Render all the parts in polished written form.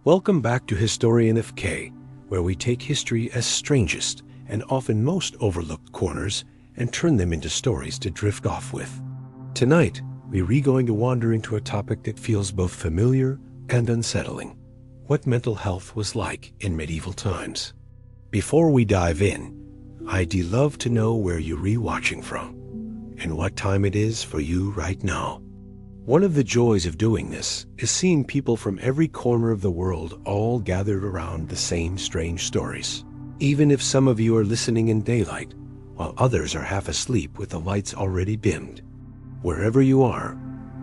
Welcome back to Historian AFK, where we take history as strangest and often most overlooked corners and turn them into stories to drift off with. Tonight, we're going to wander into a topic that feels both familiar and unsettling: what mental health was like in medieval times. Before we dive in, I'd love to know where you're rewatching from and what time it is for you right now. One of the joys of doing this is seeing people from every corner of the world all gathered around the same strange stories. Even if some of you are listening in daylight, while others are half asleep with the lights already dimmed. Wherever you are,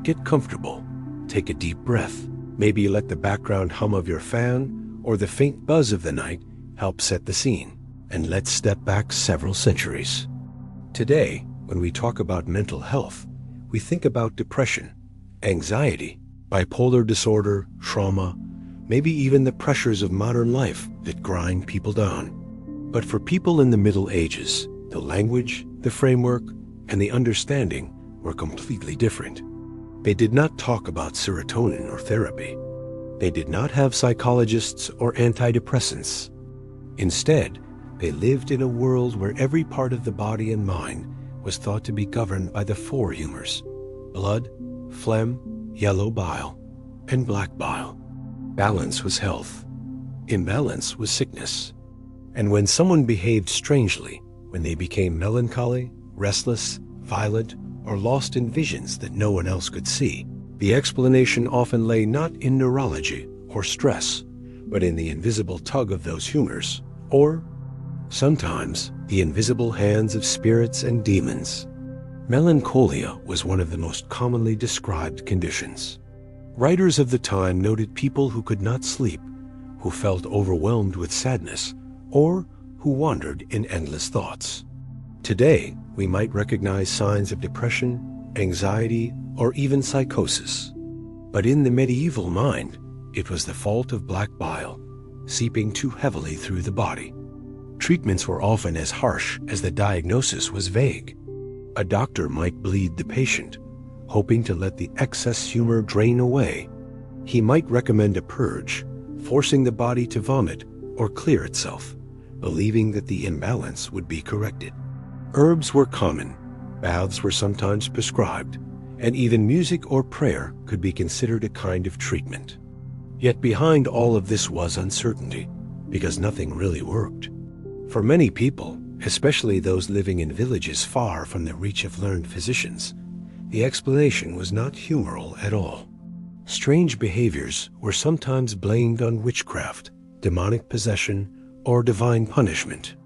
get comfortable, take a deep breath, maybe let the background hum of your fan or the faint buzz of the night help set the scene, and let's step back several centuries. Today, when we talk about mental health, we think about depression, anxiety, bipolar disorder, trauma, maybe even the pressures of modern life that grind people down. But for people in the Middle Ages, the language, the framework, and the understanding were completely different. They did not talk about serotonin or therapy. They did not have psychologists or antidepressants. Instead, they lived in a world where every part of the body and mind was thought to be governed by the four humors: blood, phlegm, yellow bile, and black bile. Balance was health. Imbalance was sickness. And when someone behaved strangely, when they became melancholy, restless, violent, or lost in visions that no one else could see, the explanation often lay not in neurology or stress, but in the invisible tug of those humors, or sometimes the invisible hands of spirits and demons. Melancholia was one of the most commonly described conditions. Writers of the time noted people who could not sleep, who felt overwhelmed with sadness, or who wandered in endless thoughts. Today, we might recognize signs of depression, anxiety, or even psychosis. But in the medieval mind, it was the fault of black bile, seeping too heavily through the body. Treatments were often as harsh as the diagnosis was vague. A doctor might bleed the patient, hoping to let the excess humor drain away. He might recommend a purge, forcing the body to vomit or clear itself, believing that the imbalance would be corrected. Herbs were common, baths were sometimes prescribed, and even music or prayer could be considered a kind of treatment. Yet behind all of this was uncertainty, because nothing really worked. For many people, especially those living in villages far from the reach of learned physicians, the explanation was not humoral at all. Strange behaviors were sometimes blamed on witchcraft, demonic possession, or divine punishment.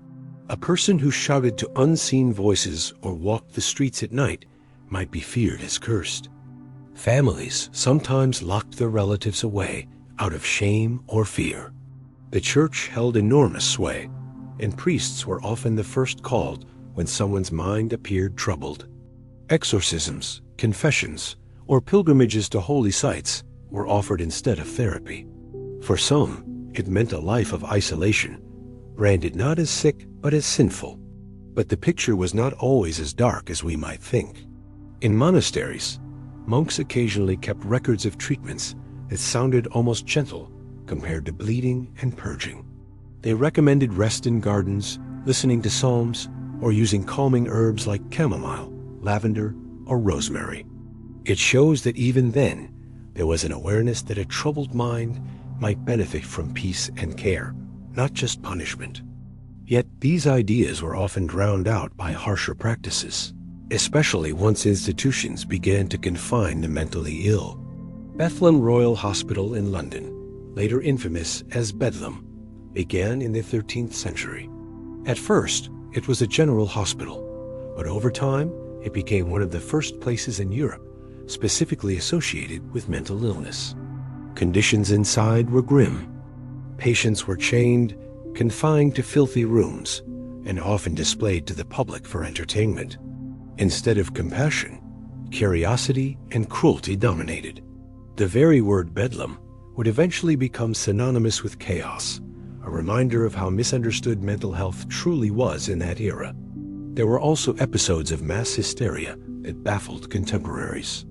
A person who shouted to unseen voices or walked the streets at night might be feared as cursed. Families sometimes locked their relatives away out of shame or fear. The church held enormous sway, and priests were often the first called when someone's mind appeared troubled. Exorcisms, confessions, or pilgrimages to holy sites were offered instead of therapy. For some, it meant a life of isolation, branded not as sick but as sinful. But the picture was not always as dark as we might think. In monasteries, monks occasionally kept records of treatments that sounded almost gentle compared to bleeding and purging. They recommended rest in gardens, listening to psalms, or using calming herbs like chamomile, lavender, or rosemary. It shows that even then, there was an awareness that a troubled mind might benefit from peace and care, not just punishment. Yet these ideas were often drowned out by harsher practices, especially once institutions began to confine the mentally ill. Bethlem Royal Hospital in London, later infamous as Bedlam, began in the 13th century. At first, it was a general hospital, but over time, it became one of the first places in Europe specifically associated with mental illness. Conditions inside were grim. Patients were chained, confined to filthy rooms, and often displayed to the public for entertainment. Instead of compassion, curiosity and cruelty dominated. The very word Bedlam would eventually become synonymous with chaos, a reminder of how misunderstood mental health truly was in that era. There were also episodes of mass hysteria that baffled contemporaries.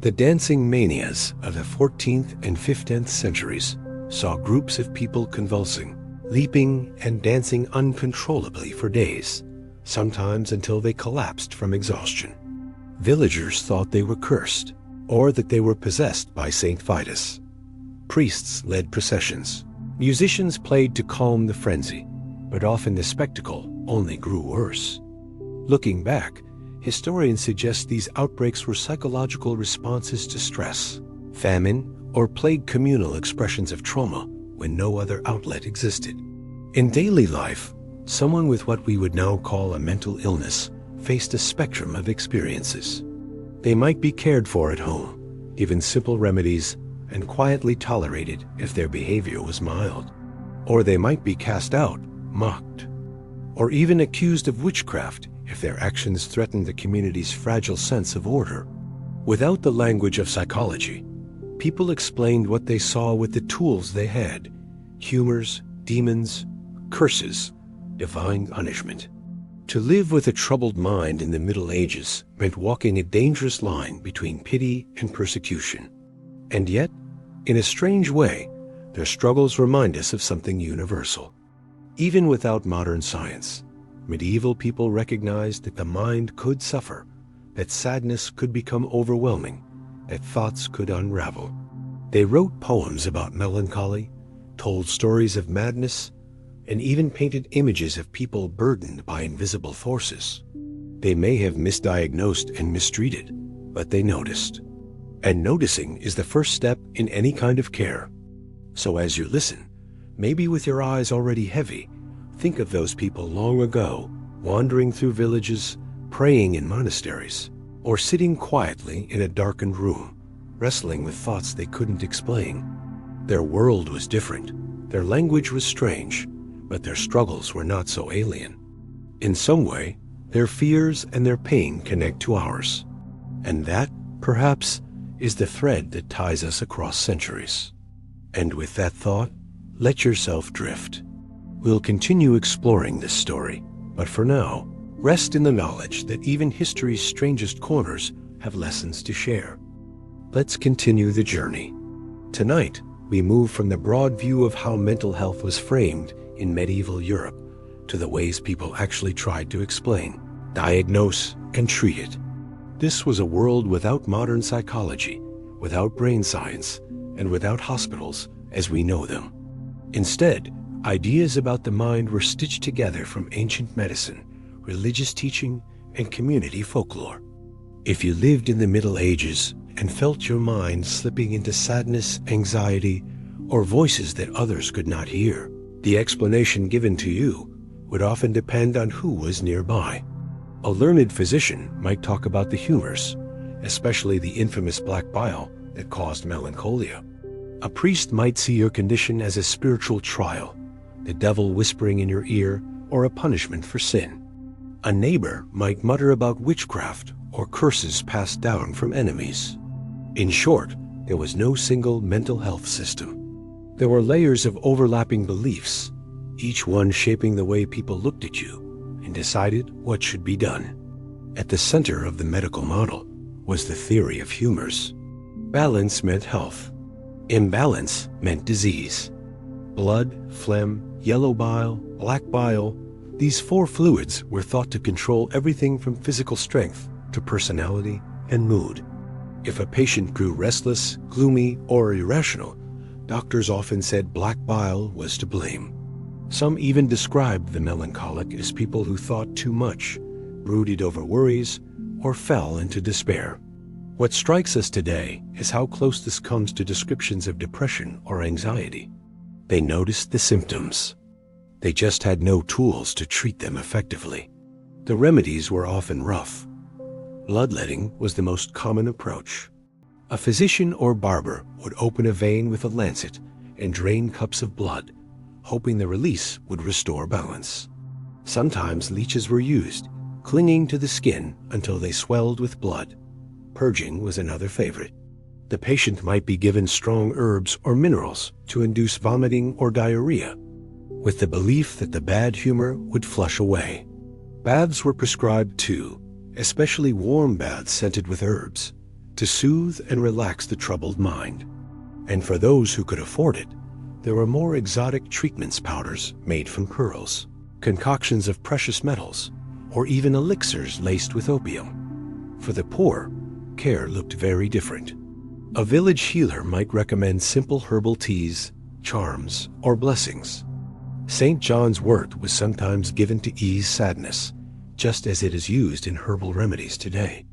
The dancing manias of the 14th and 15th centuries saw groups of people convulsing, leaping and dancing uncontrollably for days, sometimes until they collapsed from exhaustion. Villagers thought they were cursed, or that they were possessed by Saint Vitus. Priests led processions. Musicians played to calm the frenzy, but often the spectacle only grew worse. Looking back, historians suggest these outbreaks were psychological responses to stress, famine, or plague, communal expressions of trauma when no other outlet existed. In daily life, someone with what we would now call a mental illness faced a spectrum of experiences. They might be cared for at home, given simple remedies, and quietly tolerated if their behavior was mild. Or they might be cast out, mocked, or even accused of witchcraft if their actions threatened the community's fragile sense of order. Without the language of psychology, people explained what they saw with the tools they had: humors, demons, curses, divine punishment. To live with a troubled mind in the Middle Ages meant walking a dangerous line between pity and persecution. And yet, in a strange way, their struggles remind us of something universal. Even without modern science, medieval people recognized that the mind could suffer, that sadness could become overwhelming, that thoughts could unravel. They wrote poems about melancholy, told stories of madness, and even painted images of people burdened by invisible forces. They may have misdiagnosed and mistreated, but they noticed. And noticing is the first step in any kind of care. So as you listen, maybe with your eyes already heavy, think of those people long ago, wandering through villages, praying in monasteries, or sitting quietly in a darkened room, wrestling with thoughts they couldn't explain. Their world was different, their language was strange, but their struggles were not so alien. In some way, their fears and their pain connect to ours. And that, perhaps, is the thread that ties us across centuries. And with that thought, let yourself drift. We'll continue exploring this story, but for now, rest in the knowledge that even history's strangest corners have lessons to share. Let's continue the journey. Tonight, we move from the broad view of how mental health was framed in medieval Europe to the ways people actually tried to explain, diagnose, and treat it. This was a world without modern psychology, without brain science, and without hospitals as we know them. Instead, ideas about the mind were stitched together from ancient medicine, religious teaching, and community folklore. If you lived in the Middle Ages and felt your mind slipping into sadness, anxiety, or voices that others could not hear, the explanation given to you would often depend on who was nearby. A learned physician might talk about the humors, especially the infamous black bile that caused melancholia. A priest might see your condition as a spiritual trial, the devil whispering in your ear, or a punishment for sin. A neighbor might mutter about witchcraft or curses passed down from enemies. In short, there was no single mental health system. There were layers of overlapping beliefs, each one shaping the way people looked at you and decided what should be done. At the center of the medical model was the theory of humors. Balance meant health. Imbalance meant disease. Blood, phlegm, yellow bile, black bile, these four fluids were thought to control everything from physical strength to personality and mood. If a patient grew restless, gloomy, or irrational, doctors often said black bile was to blame. Some even described the melancholic as people who thought too much, brooded over worries, or fell into despair. What strikes us today is how close this comes to descriptions of depression or anxiety. They noticed the symptoms. They just had no tools to treat them effectively. The remedies were often rough. Bloodletting was the most common approach. A physician or barber would open a vein with a lancet and drain cups of blood, hoping the release would restore balance. Sometimes leeches were used, clinging to the skin until they swelled with blood. Purging was another favorite. The patient might be given strong herbs or minerals to induce vomiting or diarrhea, with the belief that the bad humor would flush away. Baths were prescribed too, especially warm baths scented with herbs, to soothe and relax the troubled mind. And for those who could afford it, There were more exotic treatments powders made from pearls, concoctions of precious metals, or even elixirs laced with opium. For the poor, care looked very different. A village healer might recommend simple herbal teas, charms, or blessings. St. John's wort was sometimes given to ease sadness, just as it is used in herbal remedies today.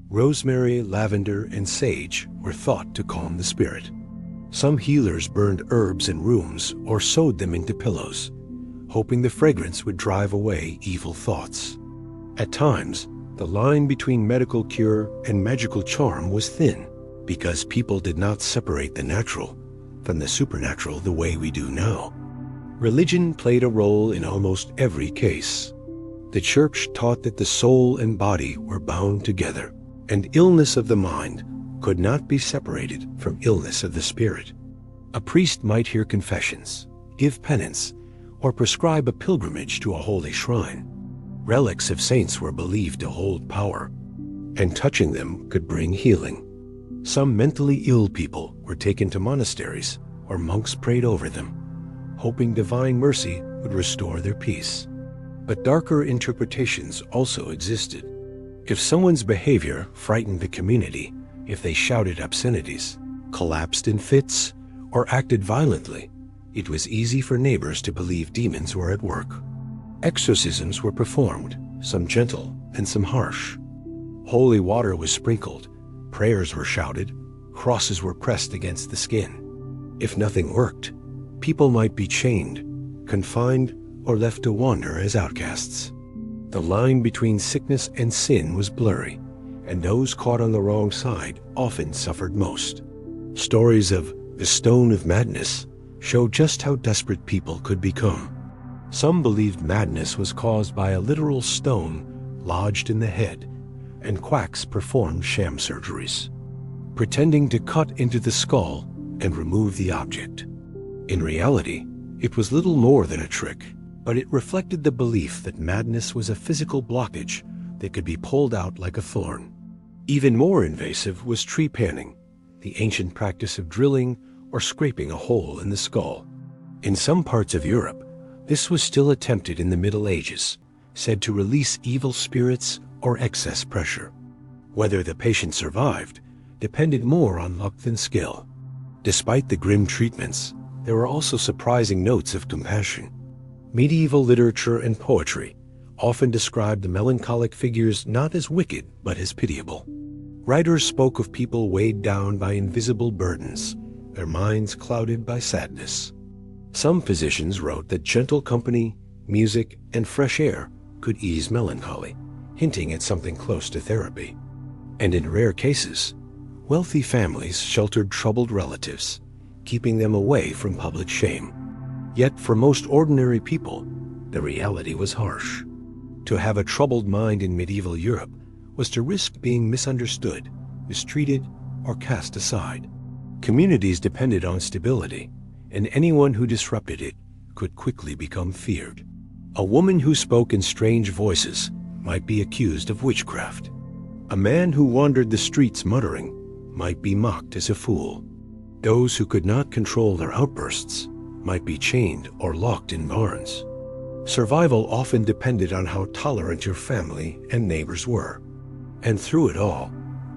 Rosemary, lavender, and sage were thought to calm the spirit. Some healers burned herbs in rooms or sewed them into pillows, hoping the fragrance would drive away evil thoughts. At times, the line between medical cure and magical charm was thin, because people did not separate the natural from the supernatural the way we do now. Religion played a role in almost every case. The church taught that the soul and body were bound together, and illness of the mind could not be separated from illness of the spirit. A priest might hear confessions, give penance, or prescribe a pilgrimage to a holy shrine. Relics of saints were believed to hold power, and touching them could bring healing. Some mentally ill people were taken to monasteries, or monks prayed over them, hoping divine mercy would restore their peace. But darker interpretations also existed. If someone's behavior frightened the community, if they shouted obscenities, collapsed in fits, or acted violently, it was easy for neighbors to believe demons were at work. Exorcisms were performed, some gentle and some harsh. Holy water was sprinkled, prayers were shouted, crosses were pressed against the skin. If nothing worked, people might be chained, confined, or left to wander as outcasts. The line between sickness and sin was blurry, and those caught on the wrong side often suffered most. Stories of the stone of madness show just how desperate people could become. Some believed madness was caused by a literal stone lodged in the head, and quacks performed sham surgeries, pretending to cut into the skull and remove the object. In reality, it was little more than a trick, but it reflected the belief that madness was a physical blockage that could be pulled out like a thorn. Even more invasive was trepanning, the ancient practice of drilling or scraping a hole in the skull. In some parts of Europe, this was still attempted in the Middle Ages, said to release evil spirits or excess pressure. Whether the patient survived depended more on luck than skill. Despite the grim treatments, there were also surprising notes of compassion. Medieval literature and poetry often described the melancholic figures not as wicked but as pitiable. Writers spoke of people weighed down by invisible burdens, their minds clouded by sadness. Some physicians wrote that gentle company, music, and fresh air could ease melancholy, hinting at something close to therapy. And in rare cases, wealthy families sheltered troubled relatives, keeping them away from public shame. Yet for most ordinary people, the reality was harsh. To have a troubled mind in medieval Europe was to risk being misunderstood, mistreated, or cast aside. Communities depended on stability, and anyone who disrupted it could quickly become feared. A woman who spoke in strange voices might be accused of witchcraft. A man who wandered the streets muttering might be mocked as a fool. Those who could not control their outbursts might be chained or locked in barns. Survival often depended on how tolerant your family and neighbors were. And through it all,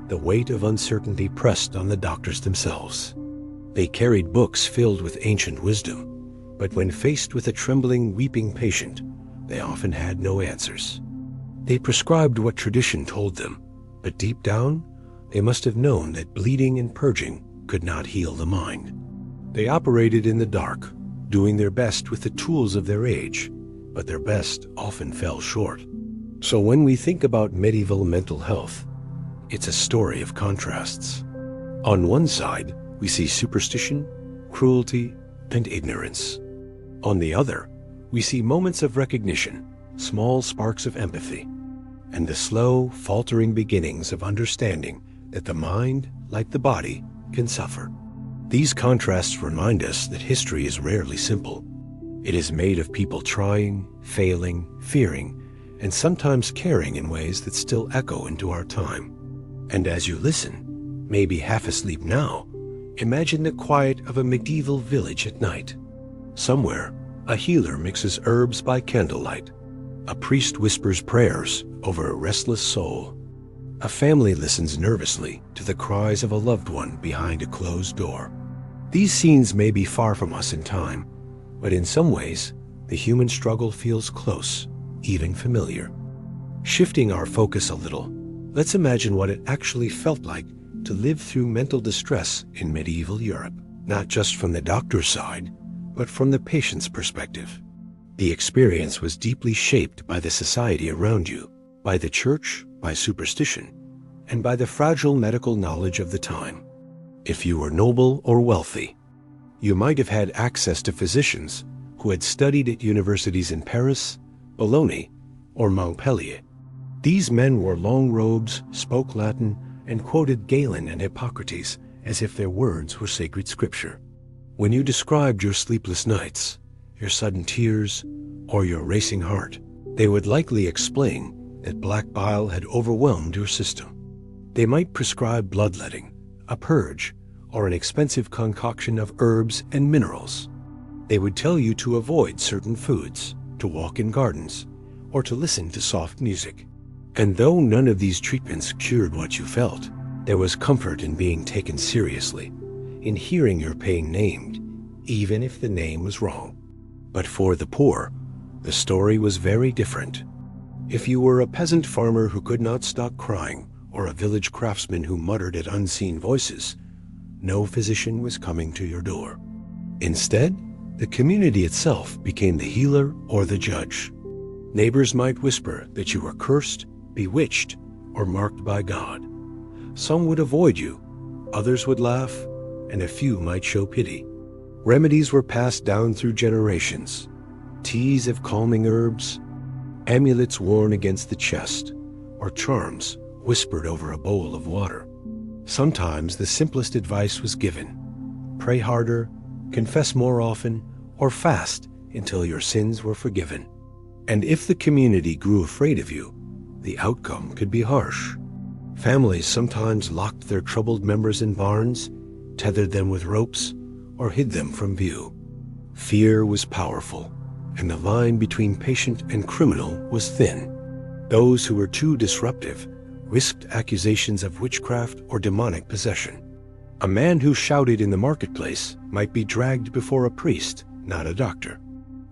the weight of uncertainty pressed on the doctors themselves. They carried books filled with ancient wisdom, but when faced with a trembling, weeping patient, they often had no answers. They prescribed what tradition told them, but deep down, they must have known that bleeding and purging could not heal the mind. They operated in the dark, doing their best with the tools of their age, but their best often fell short. So when we think about medieval mental health, it's a story of contrasts. On one side, we see superstition, cruelty, and ignorance. On the other, we see moments of recognition, small sparks of empathy, and the slow, faltering beginnings of understanding that the mind, like the body, can suffer. These contrasts remind us that history is rarely simple. It is made of people trying, failing, fearing, and sometimes caring in ways that still echo into our time. And as you listen, maybe half asleep now, imagine the quiet of a medieval village at night, Somewhere, a healer mixes herbs by candlelight. A priest whispers prayers over a restless soul. A family listens nervously to the cries of a loved one behind a closed door. These scenes may be far from us in time, but in some ways, the human struggle feels close, even familiar. Shifting our focus a little, let's imagine what it actually felt like to live through mental distress in medieval Europe, not just from the doctor's side, but from the patient's perspective. The experience was deeply shaped by the society around you, by the church, by superstition, and by the fragile medical knowledge of the time. If you were noble or wealthy, you might have had access to physicians who had studied at universities in Paris, Bologna, or Montpellier. These men wore long robes, spoke Latin, and quoted Galen and Hippocrates as if their words were sacred scripture. When you described your sleepless nights, your sudden tears, or your racing heart, they would likely explain that black bile had overwhelmed your system. They might prescribe bloodletting, a purge, or an expensive concoction of herbs and minerals. They would tell you to avoid certain foods, to walk in gardens, or to listen to soft music. And though none of these treatments cured what you felt, there was comfort in being taken seriously, in hearing your pain named, even if the name was wrong. But for the poor, the story was very different. If you were a peasant farmer who could not stop crying, or a village craftsman who muttered at unseen voices, no physician was coming to your door. Instead, the community itself became the healer or the judge. Neighbors might whisper that you were cursed, bewitched, or marked by God. Some would avoid you, others would laugh, and a few might show pity. Remedies were passed down through generations. Teas of calming herbs, amulets worn against the chest, or charms whispered over a bowl of water. Sometimes the simplest advice was given: pray harder, confess more often, or fast until your sins were forgiven. And if the community grew afraid of you, the outcome could be harsh. Families sometimes locked their troubled members in barns, tethered them with ropes, or hid them from view. Fear was powerful, and the line between patient and criminal was thin. Those who were too disruptive risked accusations of witchcraft or demonic possession. A man who shouted in the marketplace might be dragged before a priest, not a doctor.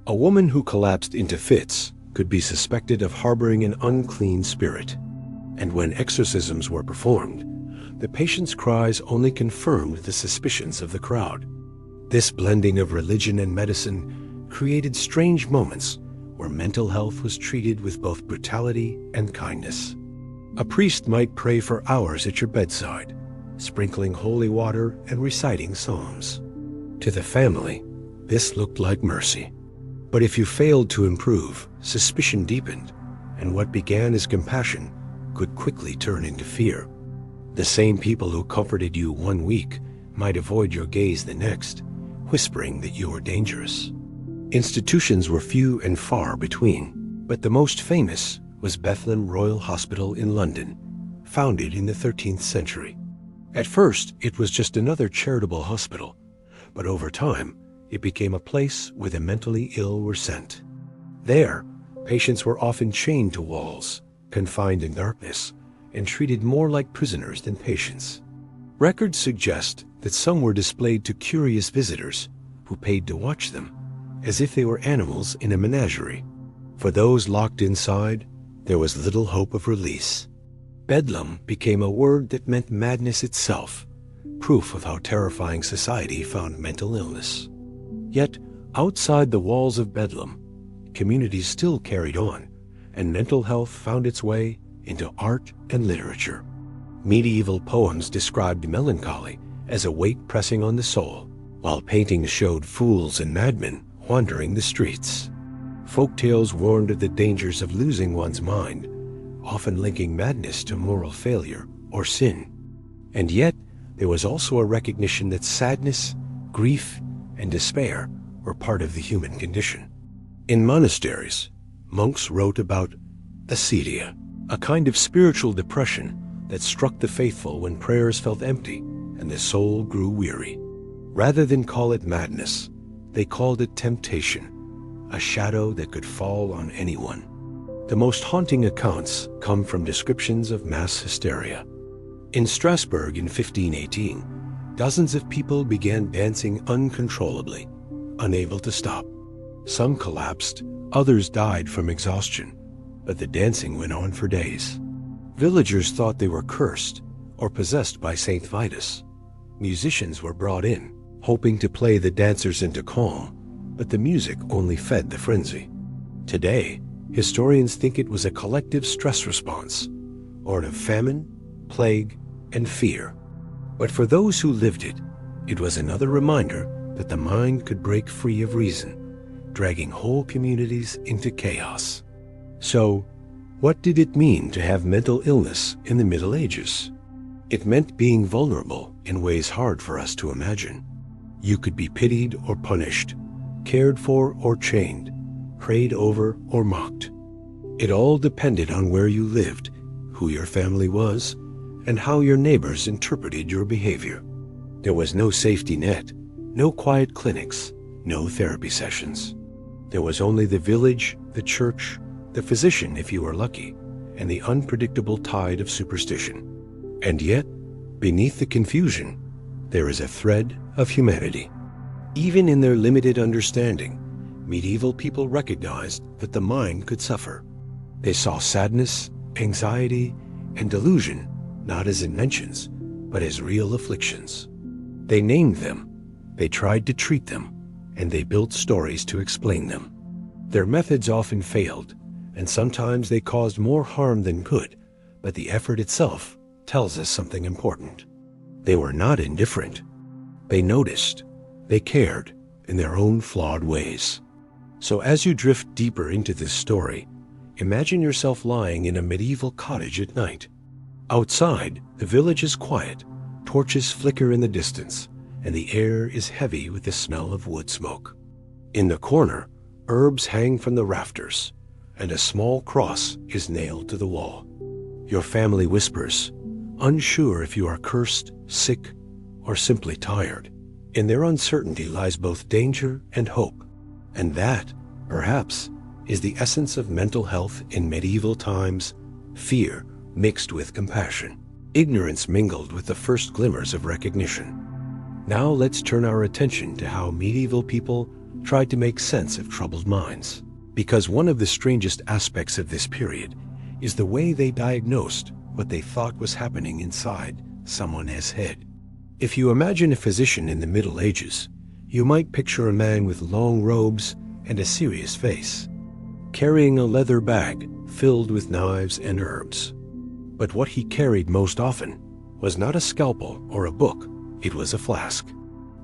A woman who collapsed into fits could be suspected of harboring an unclean spirit. And when exorcisms were performed, the patient's cries only confirmed the suspicions of the crowd. This blending of religion and medicine created strange moments where mental health was treated with both brutality and kindness. A priest might pray for hours at your bedside, sprinkling holy water and reciting psalms. To the family, this looked like mercy. But if you failed to improve, suspicion deepened, and what began as compassion could quickly turn into fear. The same people who comforted you one week might avoid your gaze the next, whispering that you were dangerous. Institutions were few and far between, but the most famous was Bethlem Royal Hospital in London, founded in the 13th century. At first, it was just another charitable hospital, but over time, it became a place where the mentally ill were sent. There, patients were often chained to walls, confined in darkness, and treated more like prisoners than patients. Records suggest that some were displayed to curious visitors who paid to watch them, as if they were animals in a menagerie. For those locked inside, there was little hope of release. Bedlam became a word that meant madness itself, proof of how terrifying society found mental illness. Yet, outside the walls of Bedlam, communities still carried on, and mental health found its way into art and literature. Medieval poems described melancholy as a weight pressing on the soul, while paintings showed fools and madmen wandering the streets. Folktales warned of the dangers of losing one's mind, often linking madness to moral failure or sin. And yet, there was also a recognition that sadness, grief, and despair were part of the human condition. In monasteries, monks wrote about acedia, a kind of spiritual depression that struck the faithful when prayers felt empty and the soul grew weary. Rather than call it madness, They called it temptation, a shadow that could fall on anyone. The most haunting accounts come from descriptions of mass hysteria. In Strasbourg in 1518, dozens of people began dancing uncontrollably, unable to stop. Some collapsed, others died from exhaustion, but the dancing went on for days. Villagers thought they were cursed or possessed by Saint Vitus. Musicians were brought in, hoping to play the dancers into calm, but the music only fed the frenzy. Today, historians think it was a collective stress response, born of famine, plague, and fear. But for those who lived it, it was another reminder that the mind could break free of reason, dragging whole communities into chaos. So, what did it mean to have mental illness in the Middle Ages? It meant being vulnerable in ways hard for us to imagine. You could be pitied or punished, cared for or chained, prayed over or mocked. It all depended on where you lived, who your family was, and how your neighbors interpreted your behavior. There was no safety net, no quiet clinics, no therapy sessions. There was only the village, the church, the physician if you were lucky, and the unpredictable tide of superstition. And yet, beneath the confusion, there is a thread of humanity. Even in their limited understanding, medieval people recognized that the mind could suffer. They saw sadness, anxiety, and delusion not as inventions, but as real afflictions. They named them, they tried to treat them, and they built stories to explain them. Their methods often failed, and sometimes they caused more harm than good, but the effort itself tells us something important. They were not indifferent. They noticed, they cared in their own flawed ways. So as you drift deeper into this story, imagine yourself lying in a medieval cottage at night. Outside, the village is quiet, torches flicker in the distance, and the air is heavy with the smell of wood smoke. In the corner, herbs hang from the rafters, and a small cross is nailed to the wall. Your family whispers, unsure if you are cursed, sick, or simply tired. In their uncertainty lies both danger and hope, and that, perhaps, is the essence of mental health in medieval times: fear mixed with compassion, ignorance mingled with the first glimmers of recognition. Now let's turn our attention to how medieval people tried to make sense of troubled minds, because one of the strangest aspects of this period is the way they diagnosed what they thought was happening inside someone's head. If you imagine a physician in the Middle Ages, you might picture a man with long robes and a serious face, carrying a leather bag filled with knives and herbs. But what he carried most often was not a scalpel or a book, it was a flask.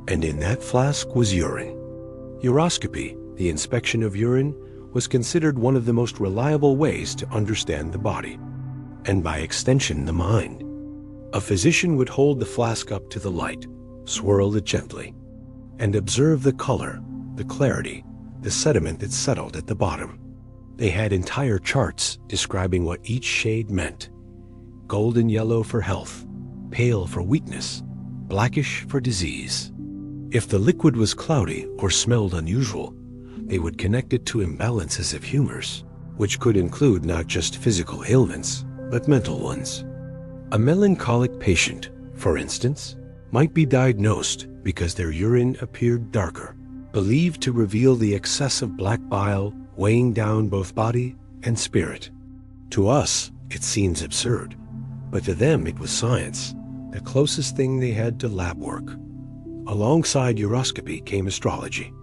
And in that flask was urine. Uroscopy, the inspection of urine, was considered one of the most reliable ways to understand the body, and by extension the mind. A physician would hold the flask up to the light, swirl it gently, and observe the color, the clarity, the sediment that settled at the bottom. They had entire charts describing what each shade meant: golden yellow for health, pale for weakness, blackish for disease. If the liquid was cloudy or smelled unusual, they would connect it to imbalances of humors, which could include not just physical ailments, but mental ones. A melancholic patient, for instance, might be diagnosed because their urine appeared darker, believed to reveal the excess of black bile weighing down both body and spirit. To us, it seems absurd, but to them it was science, the closest thing they had to lab work. Alongside uroscopy came astrology.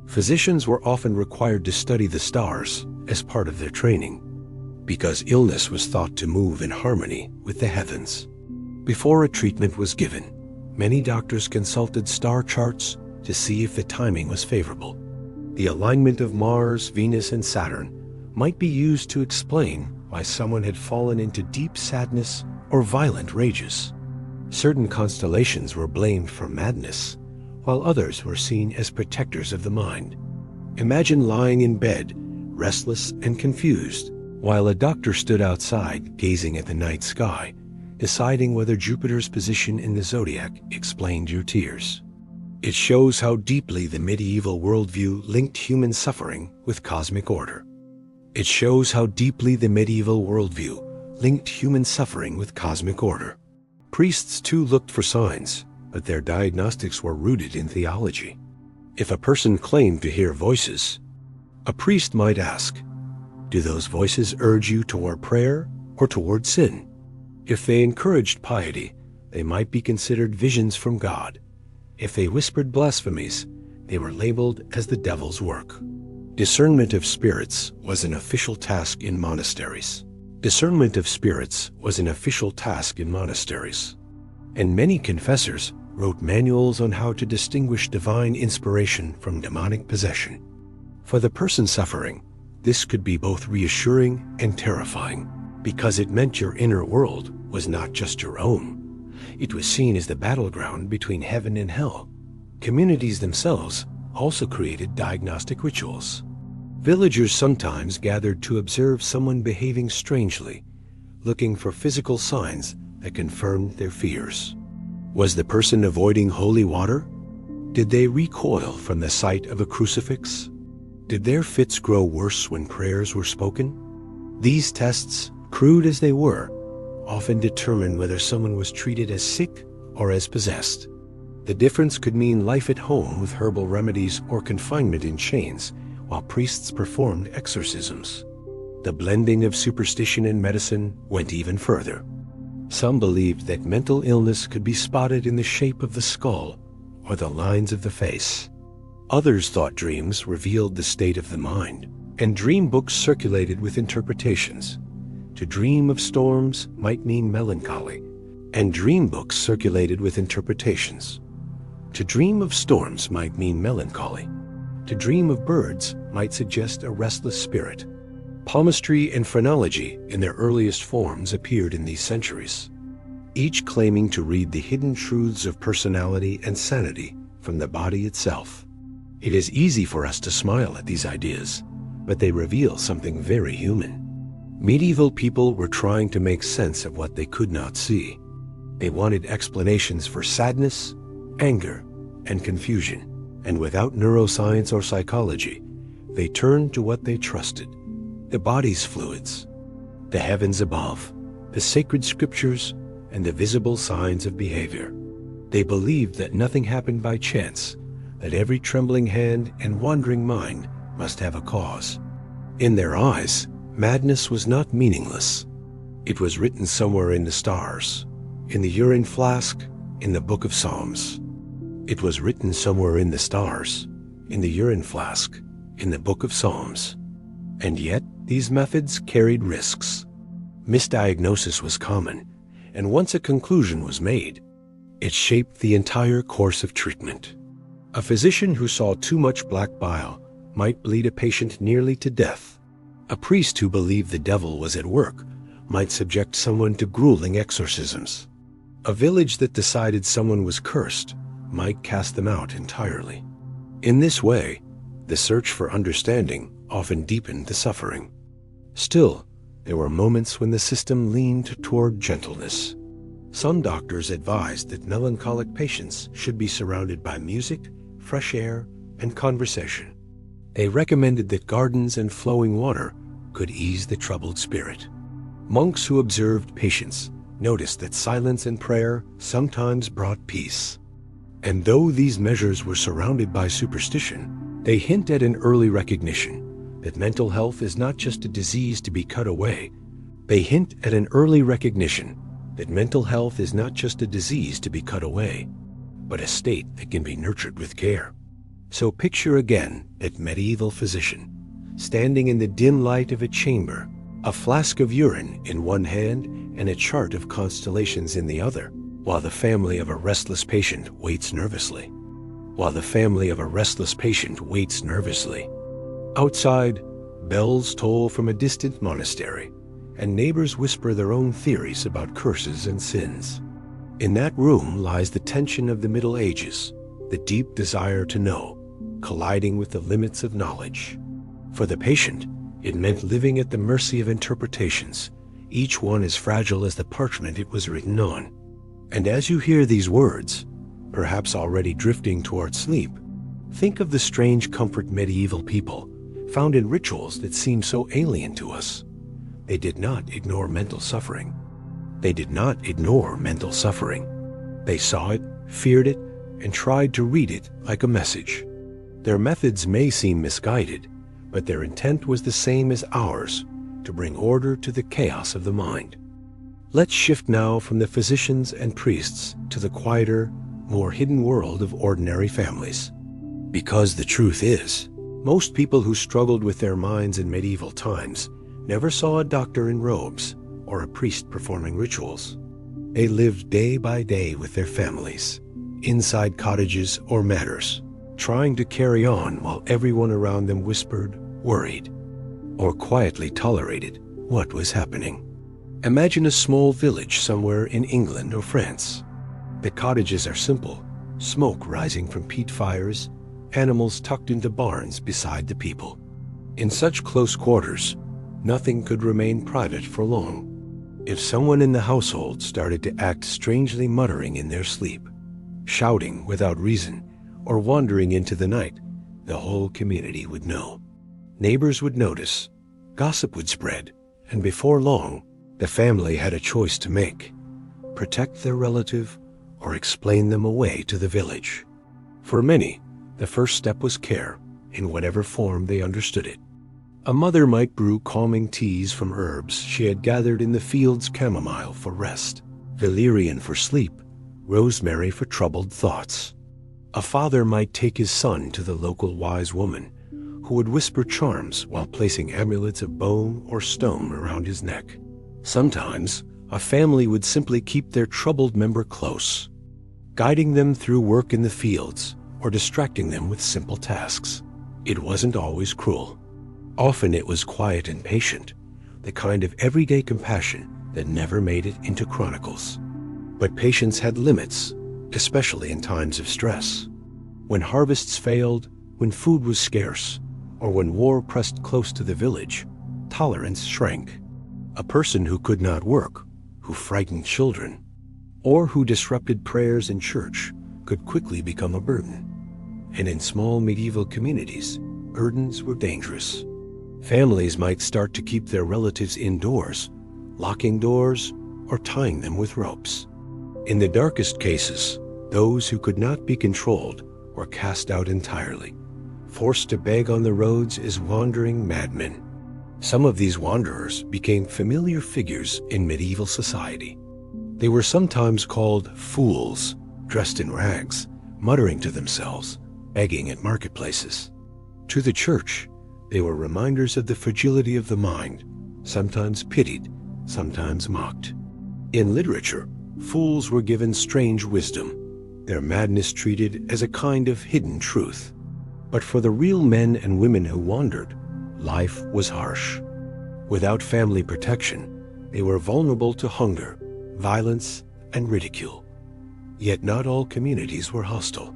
Physicians were often required to study the stars as part of their training, because illness was thought to move in harmony with the heavens. Before a treatment was given, many doctors consulted star charts to see if the timing was favorable. The alignment of Mars, Venus, and Saturn might be used to explain why someone had fallen into deep sadness or violent rages. Certain constellations were blamed for madness, while others were seen as protectors of the mind. Imagine lying in bed, restless and confused, while a doctor stood outside gazing at the night sky, deciding whether Jupiter's position in the zodiac explained your tears. It shows how deeply the medieval worldview linked human suffering with cosmic order. It shows how deeply the medieval worldview linked human suffering with cosmic order. Priests too looked for signs, but their diagnostics were rooted in theology. If a person claimed to hear voices, a priest might ask, "Do those voices urge you toward prayer or toward sin?" If they encouraged piety, they might be considered visions from God. If they whispered blasphemies, they were labeled as the devil's work. Discernment of spirits was an official task in monasteries. Discernment of spirits was an official task in monasteries. And many confessors wrote manuals on how to distinguish divine inspiration from demonic possession. For the person suffering, this could be both reassuring and terrifying, because it meant your inner world was not just your own. It was seen as the battleground between heaven and hell. Communities themselves also created diagnostic rituals. Villagers sometimes gathered to observe someone behaving strangely, looking for physical signs that confirmed their fears. Was the person avoiding holy water? Did they recoil from the sight of a crucifix? Did their fits grow worse when prayers were spoken? These tests, crude as they were, often determined whether someone was treated as sick or as possessed. The difference could mean life at home with herbal remedies or confinement in chains, while priests performed exorcisms. The blending of superstition and medicine went even further. Some believed that mental illness could be spotted in the shape of the skull or the lines of the face. Others thought dreams revealed the state of the mind, and dream books circulated with interpretations. To dream of storms might mean melancholy, and dream books circulated with interpretations. To dream of storms might mean melancholy. To dream of birds might suggest a restless spirit. Palmistry and phrenology in their earliest forms appeared in these centuries, each claiming to read the hidden truths of personality and sanity from the body itself. It is easy for us to smile at these ideas, but they reveal something very human. Medieval people were trying to make sense of what they could not see. They wanted explanations for sadness, anger, and confusion, and without neuroscience or psychology, they turned to what they trusted: the body's fluids, the heavens above, the sacred scriptures, and the visible signs of behavior. They believed that nothing happened by chance, that every trembling hand and wandering mind must have a cause. In their eyes, madness was not meaningless. It was written somewhere in the stars, in the urine flask, in the book of Psalms. It was written somewhere in the stars, in the urine flask, in the book of Psalms. And yet, these methods carried risks. Misdiagnosis was common, and once a conclusion was made, it shaped the entire course of treatment. A physician who saw too much black bile might bleed a patient nearly to death. A priest who believed the devil was at work might subject someone to grueling exorcisms. A village that decided someone was cursed might cast them out entirely. In this way, the search for understanding often deepened the suffering. Still, there were moments when the system leaned toward gentleness. Some doctors advised that melancholic patients should be surrounded by music, fresh air, and conversation. They recommended that gardens and flowing water could ease the troubled spirit. Monks who observed patients noticed that silence and prayer sometimes brought peace. And though these measures were surrounded by superstition, they hint at an early recognition that mental health is not just a disease to be cut away. They hint at an early recognition that mental health is not just a disease to be cut away, but a state that can be nurtured with care. So picture again that medieval physician, standing in the dim light of a chamber, a flask of urine in one hand and a chart of constellations in the other, while the family of a restless patient waits nervously. Outside, bells toll from a distant monastery, and neighbors whisper their own theories about curses and sins. In that room lies the tension of the Middle Ages, the deep desire to know, colliding with the limits of knowledge. For the patient, it meant living at the mercy of interpretations, each one as fragile as the parchment it was written on. And as you hear these words, perhaps already drifting toward sleep, think of the strange comfort medieval people found in rituals that seem so alien to us. They did not ignore mental suffering. They saw it, feared it, and tried to read it like a message. Their methods may seem misguided, but their intent was the same as ours, to bring order to the chaos of the mind. Let's shift now from the physicians and priests to the quieter, more hidden world of ordinary families. Because the truth is, most people who struggled with their minds in medieval times never saw a doctor in robes or a priest performing rituals. They lived day by day with their families, inside cottages or manors, trying to carry on while everyone around them whispered, worried, or quietly tolerated what was happening. Imagine a small village somewhere in England or France. The cottages are simple, smoke rising from peat fires, animals tucked into barns beside the people. In such close quarters, nothing could remain private for long. If someone in the household started to act strangely, muttering in their sleep, shouting without reason, or wandering into the night, the whole community would know. Neighbors would notice, gossip would spread, and before long, the family had a choice to make: protect their relative or explain them away to the village. For many, the first step was care, in whatever form they understood it. A mother might brew calming teas from herbs she had gathered in the fields: chamomile for rest, valerian for sleep, rosemary for troubled thoughts. A father might take his son to the local wise woman, who would whisper charms while placing amulets of bone or stone around his neck. Sometimes, a family would simply keep their troubled member close, guiding them through work in the fields or distracting them with simple tasks. It wasn't always cruel. Often it was quiet and patient, the kind of everyday compassion that never made it into chronicles. But patience had limits, especially in times of stress. When harvests failed, when food was scarce, or when war pressed close to the village, tolerance shrank. A person who could not work, who frightened children, or who disrupted prayers in church could quickly become a burden. And in small medieval communities, burdens were dangerous. Families might start to keep their relatives indoors, locking doors or tying them with ropes. In the darkest cases, those who could not be controlled were cast out entirely, forced to beg on the roads as wandering madmen. Some of these wanderers became familiar figures in medieval society. They were sometimes called fools, dressed in rags, muttering to themselves, begging at marketplaces. To the church, they were reminders of the fragility of the mind, sometimes pitied, sometimes mocked. In literature, fools were given strange wisdom, their madness treated as a kind of hidden truth. But for the real men and women who wandered, life was harsh. Without family protection, they were vulnerable to hunger, violence, and ridicule. Yet not all communities were hostile.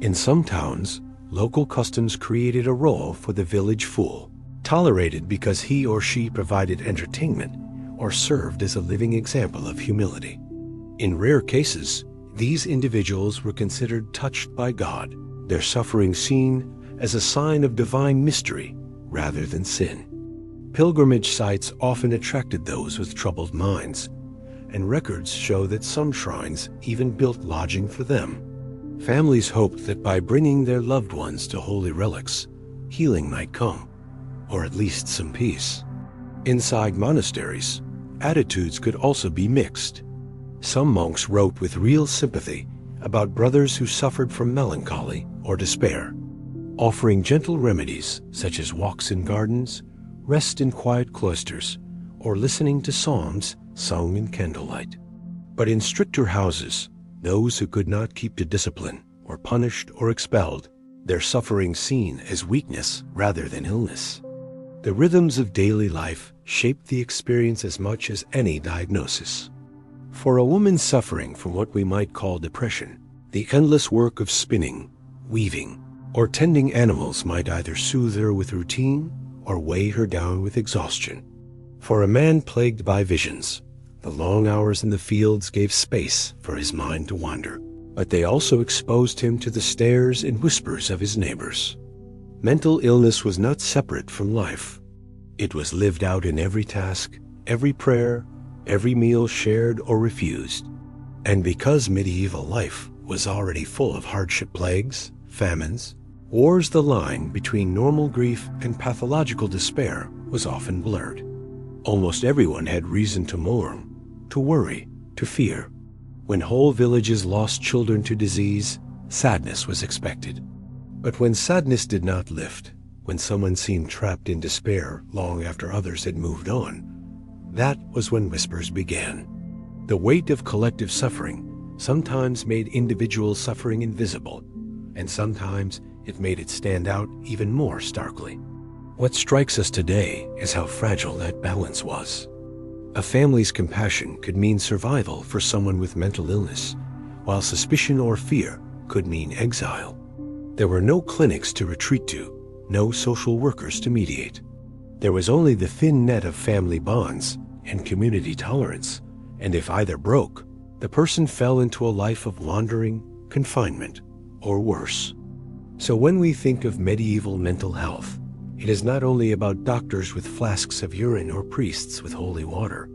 In some towns, local customs created a role for the village fool, tolerated because he or she provided entertainment or served as a living example of humility. In rare cases, these individuals were considered touched by God, their suffering seen as a sign of divine mystery rather than sin. Pilgrimage sites often attracted those with troubled minds, and records show that some shrines even built lodging for them. Families hoped that by bringing their loved ones to holy relics, healing might come, or at least some peace. Inside monasteries, attitudes could also be mixed. Some monks wrote with real sympathy about brothers who suffered from melancholy or despair, offering gentle remedies such as walks in gardens, rest in quiet cloisters, or listening to psalms sung in candlelight. But in stricter houses, those who could not keep to discipline were punished or expelled, their suffering seen as weakness rather than illness. The rhythms of daily life shaped the experience as much as any diagnosis. For a woman suffering from what we might call depression, the endless work of spinning, weaving, or tending animals might either soothe her with routine or weigh her down with exhaustion. For a man plagued by visions, the long hours in the fields gave space for his mind to wander. but they also exposed him to the stares and whispers of his neighbors. Mental illness was not separate from life. It was lived out in every task, every prayer, every meal shared or refused. And because medieval life was already full of hardship plagues, famines, wars, the line between normal grief and pathological despair was often blurred. Almost everyone had reason to mourn, to worry, to fear. When whole villages lost children to disease, sadness was expected. But when sadness did not lift, when someone seemed trapped in despair long after others had moved on, that was when whispers began. The weight of collective suffering sometimes made individual suffering invisible, and sometimes it made it stand out even more starkly. What strikes us today is how fragile that balance was. A family's compassion could mean survival for someone with mental illness, while suspicion or fear could mean exile. There were no clinics to retreat to, no social workers to mediate. There was only the thin net of family bonds and community tolerance, and if either broke, the person fell into a life of wandering, confinement, or worse. So when we think of medieval mental health, it is not only about doctors with flasks of urine or priests with holy water.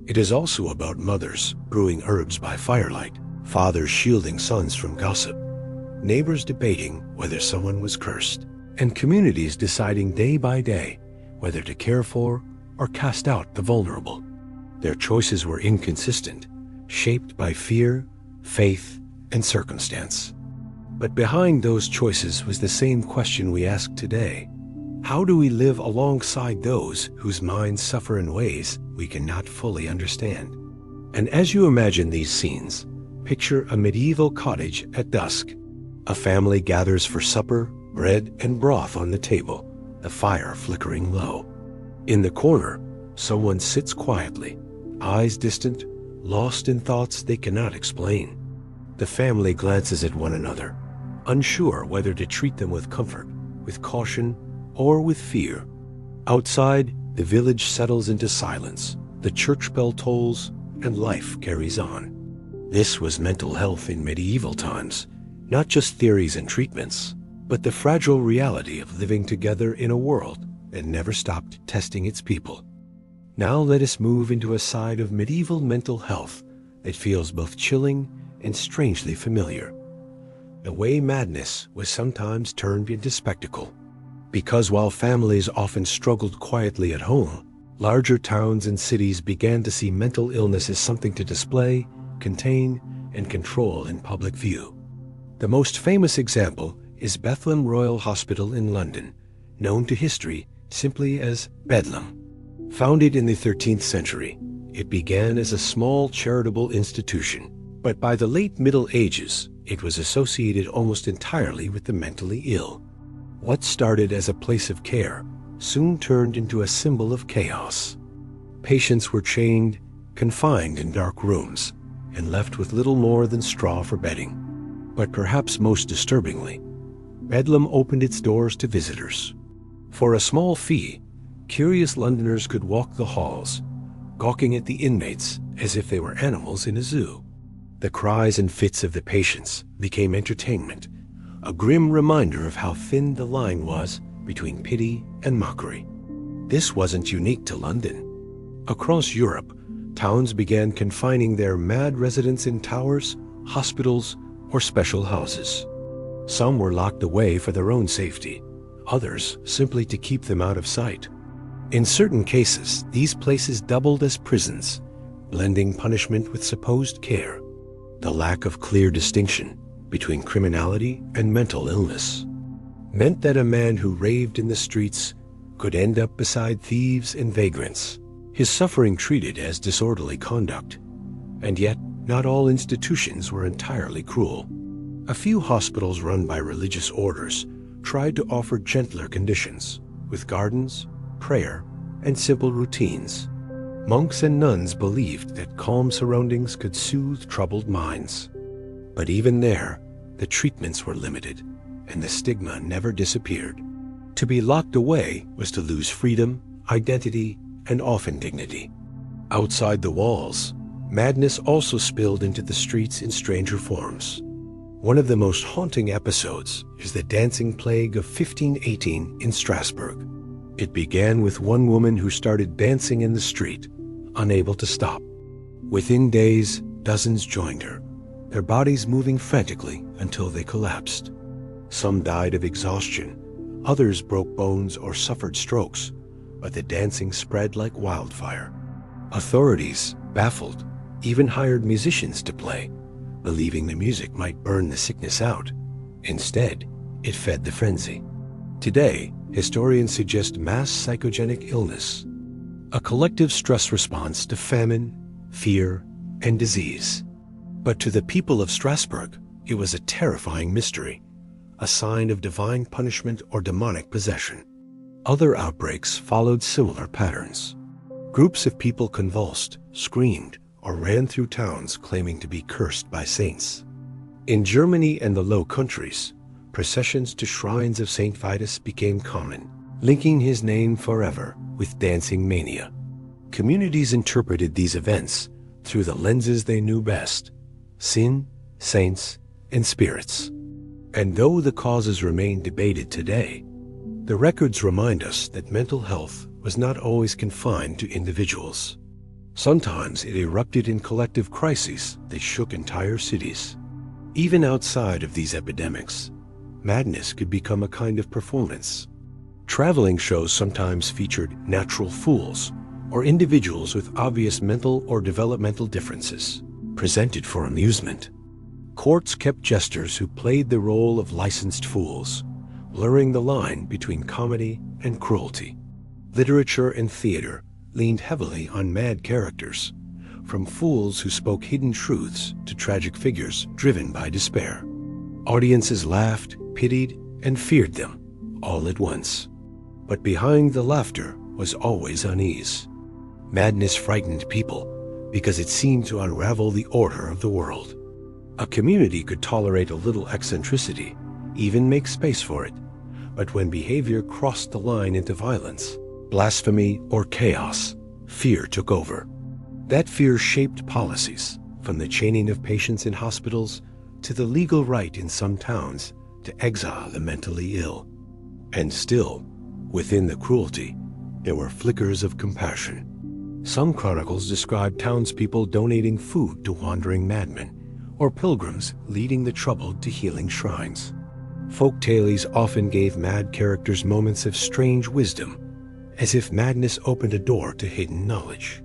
It is also about mothers brewing herbs by firelight, fathers shielding sons from gossip, neighbors debating whether someone was cursed, and communities deciding day by day whether to care for or cast out the vulnerable. Their choices were inconsistent, shaped by fear, faith, and circumstance. But behind those choices was the same question we ask today. How do we live alongside those whose minds suffer in ways we cannot fully understand? And as you imagine these scenes, picture a medieval cottage at dusk. A family gathers for supper, bread and broth on the table, the fire flickering low. In the corner, someone sits quietly, eyes distant, lost in thoughts they cannot explain. The family glances at one another, unsure whether to treat them with comfort, with caution, or with fear. Outside, the village settles into silence. The church bell tolls, and life carries on. This was mental health in medieval times, not just theories and treatments, but the fragile reality of living together in a world that never stopped testing its people. Now let us move into a side of medieval mental health that feels both chilling and strangely familiar. The way madness was sometimes turned into spectacle. Because while families often struggled quietly at home, larger towns and cities began to see mental illness as something to display, contain, and control in public view. The most famous example is Bethlem Royal Hospital in London, known to history simply as Bedlam. Founded in the 13th century, it began as a small charitable institution, but by the late Middle Ages, it was associated almost entirely with the mentally ill. What started as a place of care soon turned into a symbol of chaos. Patients were chained, confined in dark rooms, and left with little more than straw for bedding. But perhaps most disturbingly, Bedlam opened its doors to visitors. For a small fee, curious Londoners could walk the halls, gawking at the inmates as if they were animals in a zoo. The cries and fits of the patients became entertainment, a grim reminder of how thin the line was between pity and mockery. This wasn't unique to London. Across Europe, towns began confining their mad residents in towers, hospitals, or special houses. Some were locked away for their own safety, others simply to keep them out of sight. In certain cases, these places doubled as prisons, blending punishment with supposed care. The lack of clear distinction between criminality and mental illness meant that a man who raved in the streets could end up beside thieves and vagrants, his suffering treated as disorderly conduct. And yet, not all institutions were entirely cruel. A few hospitals run by religious orders tried to offer gentler conditions, with gardens, prayer, and simple routines. Monks and nuns believed that calm surroundings could soothe troubled minds. But even there, the treatments were limited, and the stigma never disappeared. To be locked away was to lose freedom, identity, and often dignity. Outside the walls, madness also spilled into the streets in stranger forms. One of the most haunting episodes is the dancing plague of 1518 in Strasbourg. It began with one woman who started dancing in the street, unable to stop. Within days, dozens joined her, their bodies moving frantically until they collapsed. Some died of exhaustion, others broke bones or suffered strokes, but the dancing spread like wildfire. Authorities, baffled, even hired musicians to play, believing the music might burn the sickness out. Instead, it fed the frenzy. Today, historians suggest mass psychogenic illness, a collective stress response to famine, fear, and disease. But to the people of Strasbourg, it was a terrifying mystery, a sign of divine punishment or demonic possession. Other outbreaks followed similar patterns. Groups of people convulsed, screamed, or ran through towns claiming to be cursed by saints. In Germany and the Low Countries, processions to shrines of Saint Vitus became common, linking his name forever with dancing mania. Communities interpreted these events through the lenses they knew best: sin, saints, and spirits. And though the causes remain debated today, the records remind us that mental health was not always confined to individuals. Sometimes it erupted in collective crises that shook entire cities. Even outside of these epidemics, madness could become a kind of performance. Traveling shows sometimes featured natural fools or individuals with obvious mental or developmental differences, presented for amusement. Courts kept jesters who played the role of licensed fools, blurring the line between comedy and cruelty. Literature and theater leaned heavily on mad characters, from fools who spoke hidden truths to tragic figures driven by despair. Audiences laughed, pitied, and feared them, all at once. But behind the laughter was always unease. Madness frightened people because it seemed to unravel the order of the world. A community could tolerate a little eccentricity, even make space for it, but when behavior crossed the line into violence, blasphemy, or chaos, fear took over. That fear shaped policies, from the chaining of patients in hospitals to the legal right in some towns to exile the mentally ill. And still, within the cruelty, there were flickers of compassion. Some chronicles describe townspeople donating food to wandering madmen, or pilgrims leading the troubled to healing shrines. Folk tales often gave mad characters moments of strange wisdom, as if madness opened a door to hidden knowledge.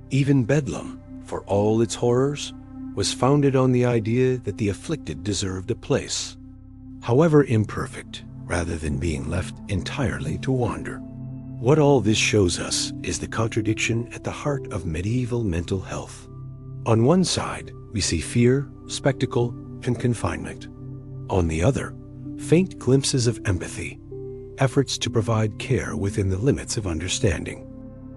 Even Bedlam, for all its horrors, was founded on the idea that the afflicted deserved a place, however imperfect, rather than being left entirely to wander. What all this shows us is the contradiction at the heart of medieval mental health. On one side, we see fear, spectacle, and confinement. On the other, faint glimpses of empathy, efforts to provide care within the limits of understanding.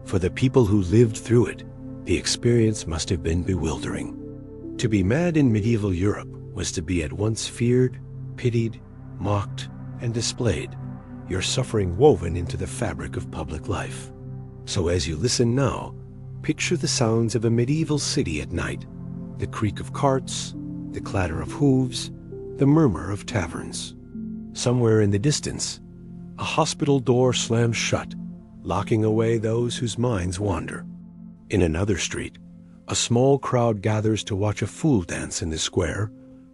For the people who lived through it, the experience must have been bewildering. To be mad in medieval Europe was to be at once feared, pitied, mocked, and displayed, your suffering woven into the fabric of public life. So as you listen now, picture the sounds of a medieval city at night, the creak of carts, the clatter of hooves, the murmur of taverns. Somewhere in the distance, a hospital door slams shut, locking away those whose minds wander. In another street, a small crowd gathers to watch a fool dance in the square,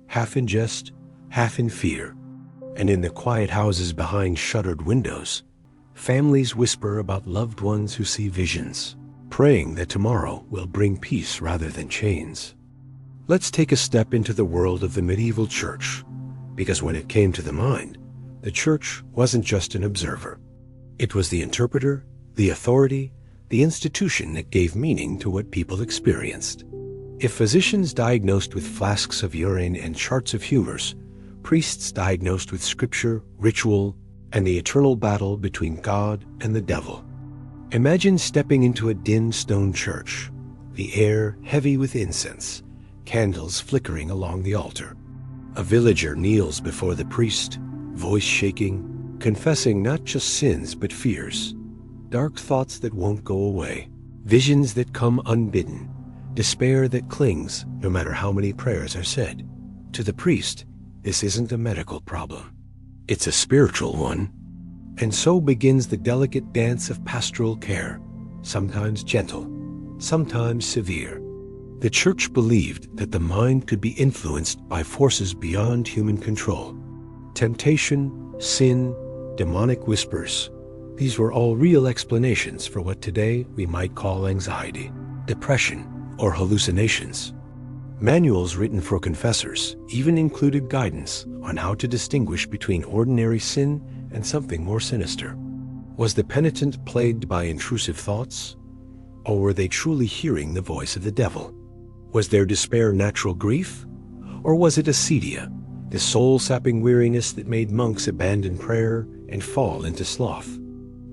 half in jest, half in fear. And in the quiet houses behind shuttered windows, families whisper about loved ones who see visions, praying that tomorrow will bring peace rather than chains. Let's take a step into the world of the medieval church, because when it came to the mind, the church wasn't just an observer. It was the interpreter, the authority, the institution that gave meaning to what people experienced. If physicians diagnosed with flasks of urine and charts of humors, priests diagnosed with scripture, ritual, and the eternal battle between God and the devil. Imagine stepping into a dim stone church, the air heavy with incense, candles flickering along the altar. A villager kneels before the priest, voice shaking, confessing not just sins but fears, dark thoughts that won't go away, visions that come unbidden, despair that clings no matter how many prayers are said. To the priest, this isn't a medical problem. It's a spiritual one. And so begins the delicate dance of pastoral care, sometimes gentle, sometimes severe. The Church believed that the mind could be influenced by forces beyond human control. Temptation, sin, demonic whispers. These were all real explanations for what today we might call anxiety, depression, or hallucinations. Manuals written for confessors even included guidance on how to distinguish between ordinary sin and something more sinister. Was the penitent plagued by intrusive thoughts? Or were they truly hearing the voice of the devil? Was their despair natural grief? Or was it acedia, the soul-sapping weariness that made monks abandon prayer and fall into sloth?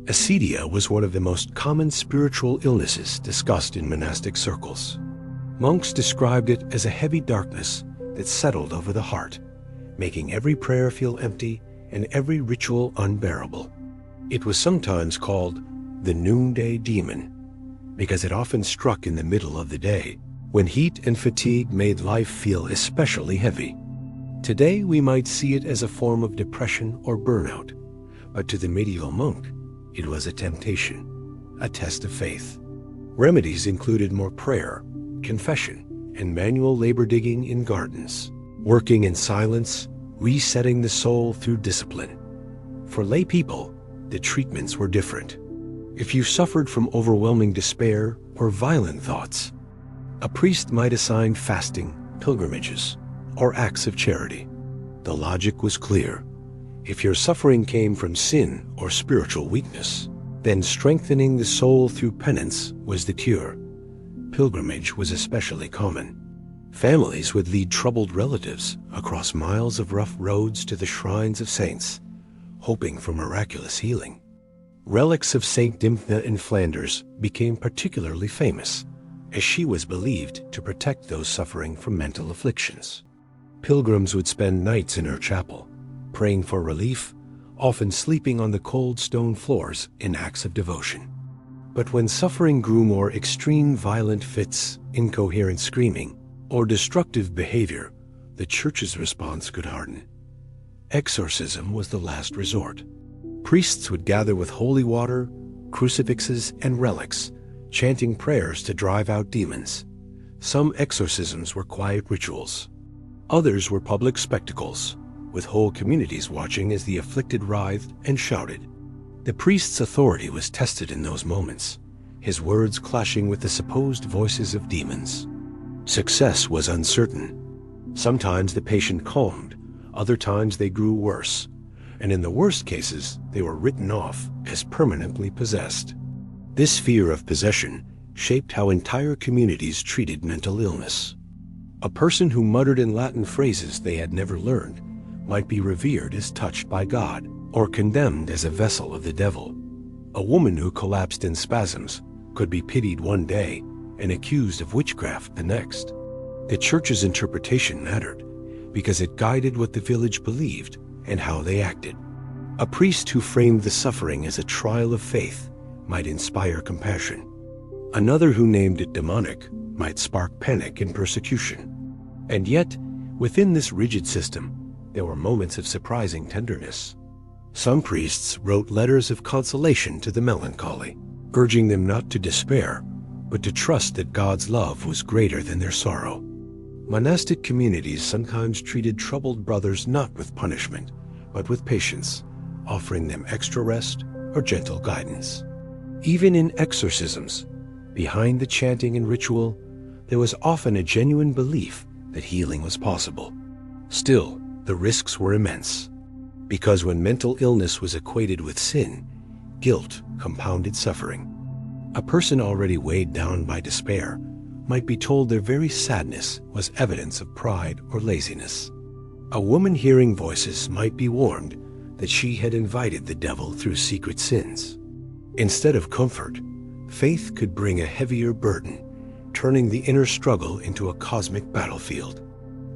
Acedia was one of the most common spiritual illnesses discussed in monastic circles. Monks described it as a heavy darkness that settled over the heart, making every prayer feel empty and every ritual unbearable. It was sometimes called the noonday demon, because it often struck in the middle of the day, when heat and fatigue made life feel especially heavy. Today we might see it as a form of depression or burnout, but to the medieval monk, it was a temptation, a test of faith. Remedies included more prayer, confession, and manual labor digging in gardens, working in silence, resetting the soul through discipline. For lay people, the treatments were different. If you suffered from overwhelming despair or violent thoughts, a priest might assign fasting, pilgrimages, or acts of charity. The logic was clear. If your suffering came from sin or spiritual weakness, then strengthening the soul through penance was the cure. Pilgrimage was especially common. Families would lead troubled relatives across miles of rough roads to the shrines of saints, hoping for miraculous healing. Relics of Saint Dimthna in Flanders became particularly famous, as she was believed to protect those suffering from mental afflictions. Pilgrims would spend nights in her chapel, praying for relief, often sleeping on the cold stone floors in acts of devotion. But when suffering grew more extreme, violent fits, incoherent screaming, or destructive behavior, the Church's response could harden. Exorcism was the last resort. Priests would gather with holy water, crucifixes, and relics, chanting prayers to drive out demons. Some exorcisms were quiet rituals. Others were public spectacles, with whole communities watching as the afflicted writhed and shouted. The priest's authority was tested in those moments, his words clashing with the supposed voices of demons. Success was uncertain. Sometimes the patient calmed, other times they grew worse, and in the worst cases, they were written off as permanently possessed. This fear of possession shaped how entire communities treated mental illness. A person who muttered in Latin phrases they had never learned might be revered as touched by God, or condemned as a vessel of the devil. A woman who collapsed in spasms could be pitied one day and accused of witchcraft the next. The Church's interpretation mattered because it guided what the village believed and how they acted. A priest who framed the suffering as a trial of faith might inspire compassion. Another who named it demonic might spark panic and persecution. And yet, within this rigid system, there were moments of surprising tenderness. Some priests wrote letters of consolation to the melancholy, urging them not to despair, but to trust that God's love was greater than their sorrow. Monastic communities sometimes treated troubled brothers not with punishment, but with patience, offering them extra rest or gentle guidance. Even in exorcisms, behind the chanting and ritual, there was often a genuine belief that healing was possible. Still, the risks were immense, because when mental illness was equated with sin, guilt compounded suffering. A person already weighed down by despair might be told their very sadness was evidence of pride or laziness. A woman hearing voices might be warned that she had invited the devil through secret sins. Instead of comfort, faith could bring a heavier burden, turning the inner struggle into a cosmic battlefield.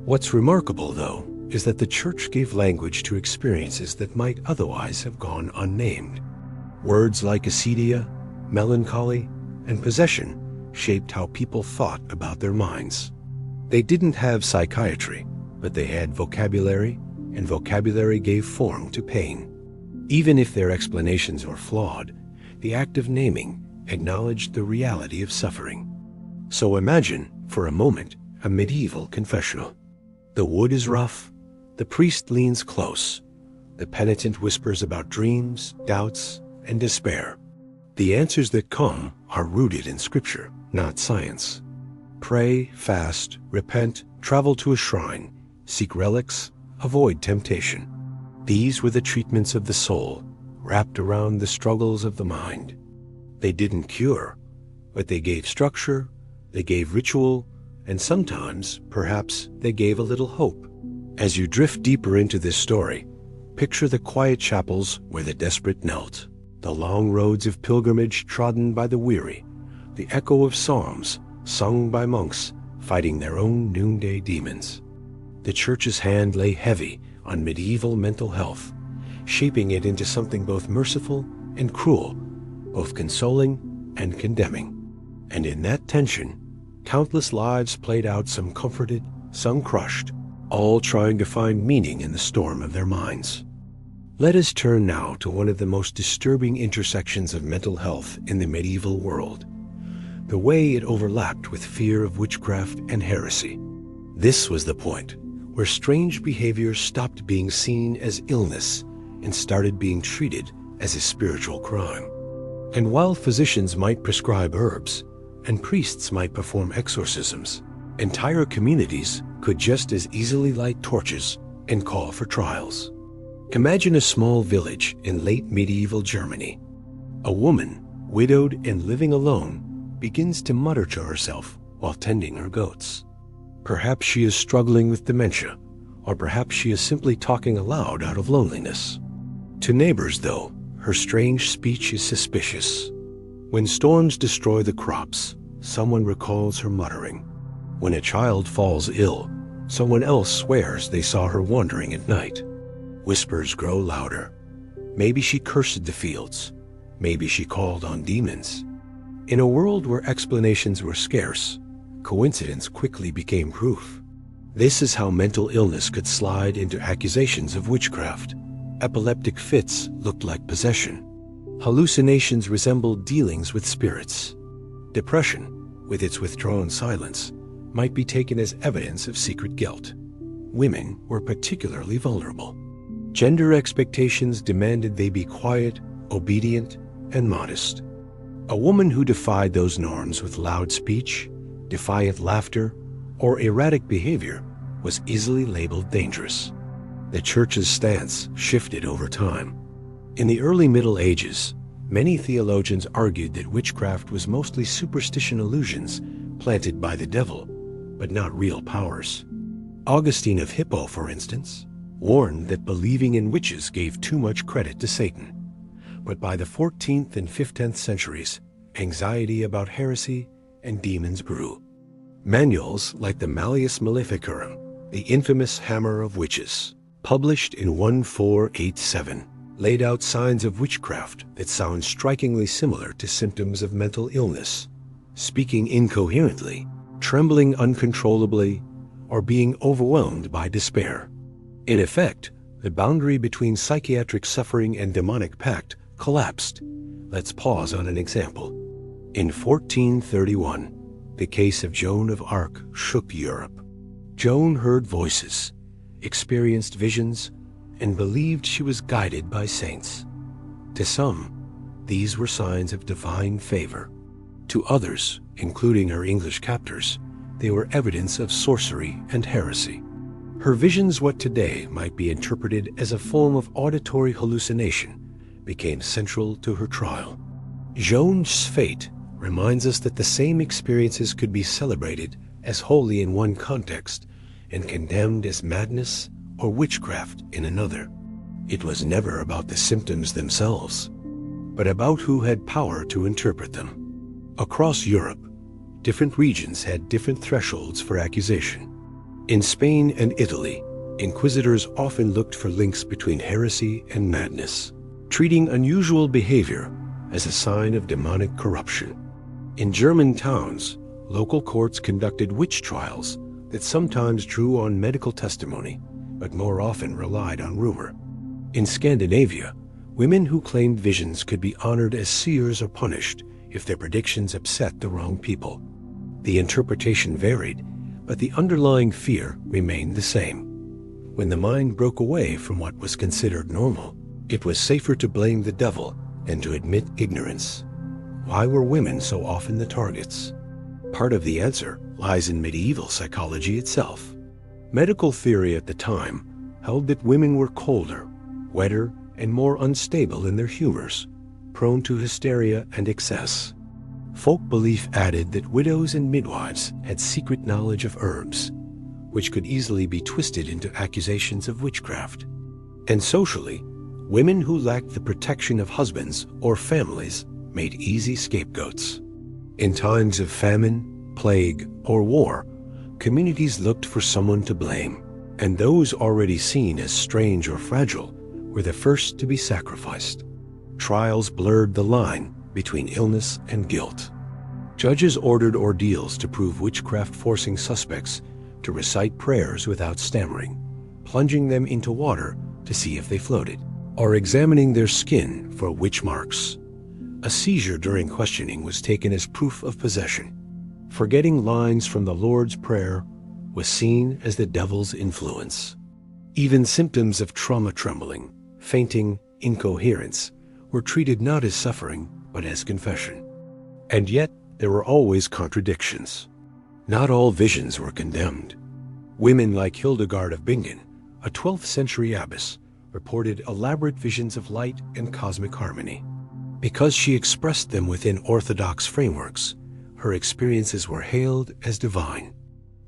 What's remarkable, though, is that the Church gave language to experiences that might otherwise have gone unnamed. Words like acedia, melancholy, and possession shaped how people thought about their minds. They didn't have psychiatry, but they had vocabulary, and vocabulary gave form to pain. Even if their explanations were flawed, the act of naming acknowledged the reality of suffering. So imagine, for a moment, a medieval confessional. The wood is rough, the priest leans close, the penitent whispers about dreams, doubts, and despair. The answers that come are rooted in Scripture, not science. Pray, fast, repent, travel to a shrine, seek relics, avoid temptation. These were the treatments of the soul, wrapped around the struggles of the mind. They didn't cure, but they gave structure, they gave ritual, and sometimes, perhaps, they gave a little hope. As you drift deeper into this story, picture the quiet chapels where the desperate knelt, the long roads of pilgrimage trodden by the weary, the echo of psalms sung by monks fighting their own noonday demons. The Church's hand lay heavy on medieval mental health, shaping it into something both merciful and cruel, both consoling and condemning. And in that tension, countless lives played out, some comforted, some crushed, all trying to find meaning in the storm of their minds. Let us turn now to one of the most disturbing intersections of mental health in the medieval world, the way it overlapped with fear of witchcraft and heresy. This was the point where strange behavior stopped being seen as illness and started being treated as a spiritual crime. And while physicians might prescribe herbs and priests might perform exorcisms, entire communities could just as easily light torches and call for trials. Imagine a small village in late medieval Germany. A woman, widowed and living alone, begins to mutter to herself while tending her goats. Perhaps she is struggling with dementia, or perhaps she is simply talking aloud out of loneliness. To neighbors, though, her strange speech is suspicious. When storms destroy the crops, someone recalls her muttering. When a child falls ill, someone else swears they saw her wandering at night. Whispers grow louder. Maybe she cursed the fields. Maybe she called on demons. In a world where explanations were scarce, coincidence quickly became proof. This is how mental illness could slide into accusations of witchcraft. Epileptic fits looked like possession. Hallucinations resembled dealings with spirits. Depression, with its withdrawn silence, might be taken as evidence of secret guilt. Women were particularly vulnerable. Gender expectations demanded they be quiet, obedient, and modest. A woman who defied those norms with loud speech, defiant laughter, or erratic behavior was easily labeled dangerous. The Church's stance shifted over time. In the early Middle Ages, many theologians argued that witchcraft was mostly superstition illusions planted by the devil, but not real powers. Augustine of Hippo, for instance, warned that believing in witches gave too much credit to Satan. But by the 14th and 15th centuries, anxiety about heresy and demons grew. Manuals like the Malleus Maleficarum, the infamous Hammer of Witches, published in 1487, laid out signs of witchcraft that sound strikingly similar to symptoms of mental illness: speaking incoherently, trembling uncontrollably, or being overwhelmed by despair. In effect, the boundary between psychiatric suffering and demonic pact collapsed. Let's pause on an example. In 1431, the case of Joan of Arc shook Europe. Joan heard voices, experienced visions, and believed she was guided by saints. To some, these were signs of divine favor. To others, including her English captors, they were evidence of sorcery and heresy. Her visions, what today might be interpreted as a form of auditory hallucination, became central to her trial. Joan's fate reminds us that the same experiences could be celebrated as holy in one context and condemned as madness or witchcraft in another. It was never about the symptoms themselves, but about who had power to interpret them. Across Europe, different regions had different thresholds for accusation. In Spain and Italy, inquisitors often looked for links between heresy and madness, treating unusual behavior as a sign of demonic corruption. In German towns, local courts conducted witch trials that sometimes drew on medical testimony, but more often relied on rumor. In Scandinavia, women who claimed visions could be honored as seers or punished if their predictions upset the wrong people. The interpretation varied, but the underlying fear remained the same. When the mind broke away from what was considered normal, it was safer to blame the devil than to admit ignorance. Why were women so often the targets? Part of the answer lies in medieval psychology itself. Medical theory at the time held that women were colder, wetter, and more unstable in their humors, prone to hysteria and excess. Folk belief added that widows and midwives had secret knowledge of herbs, which could easily be twisted into accusations of witchcraft. And socially, women who lacked the protection of husbands or families made easy scapegoats. In times of famine, plague, or war, communities looked for someone to blame, and those already seen as strange or fragile were the first to be sacrificed. Trials blurred the line between illness and guilt. Judges ordered ordeals to prove witchcraft, forcing suspects to recite prayers without stammering, plunging them into water to see if they floated, or examining their skin for witch marks. A seizure during questioning was taken as proof of possession. Forgetting lines from the Lord's Prayer was seen as the devil's influence. Even symptoms of trauma, trembling, fainting, incoherence, were treated not as suffering, but as confession. And yet, there were always contradictions. Not all visions were condemned. Women like Hildegard of Bingen, a 12th century abbess, reported elaborate visions of light and cosmic harmony. Because she expressed them within orthodox frameworks, her experiences were hailed as divine.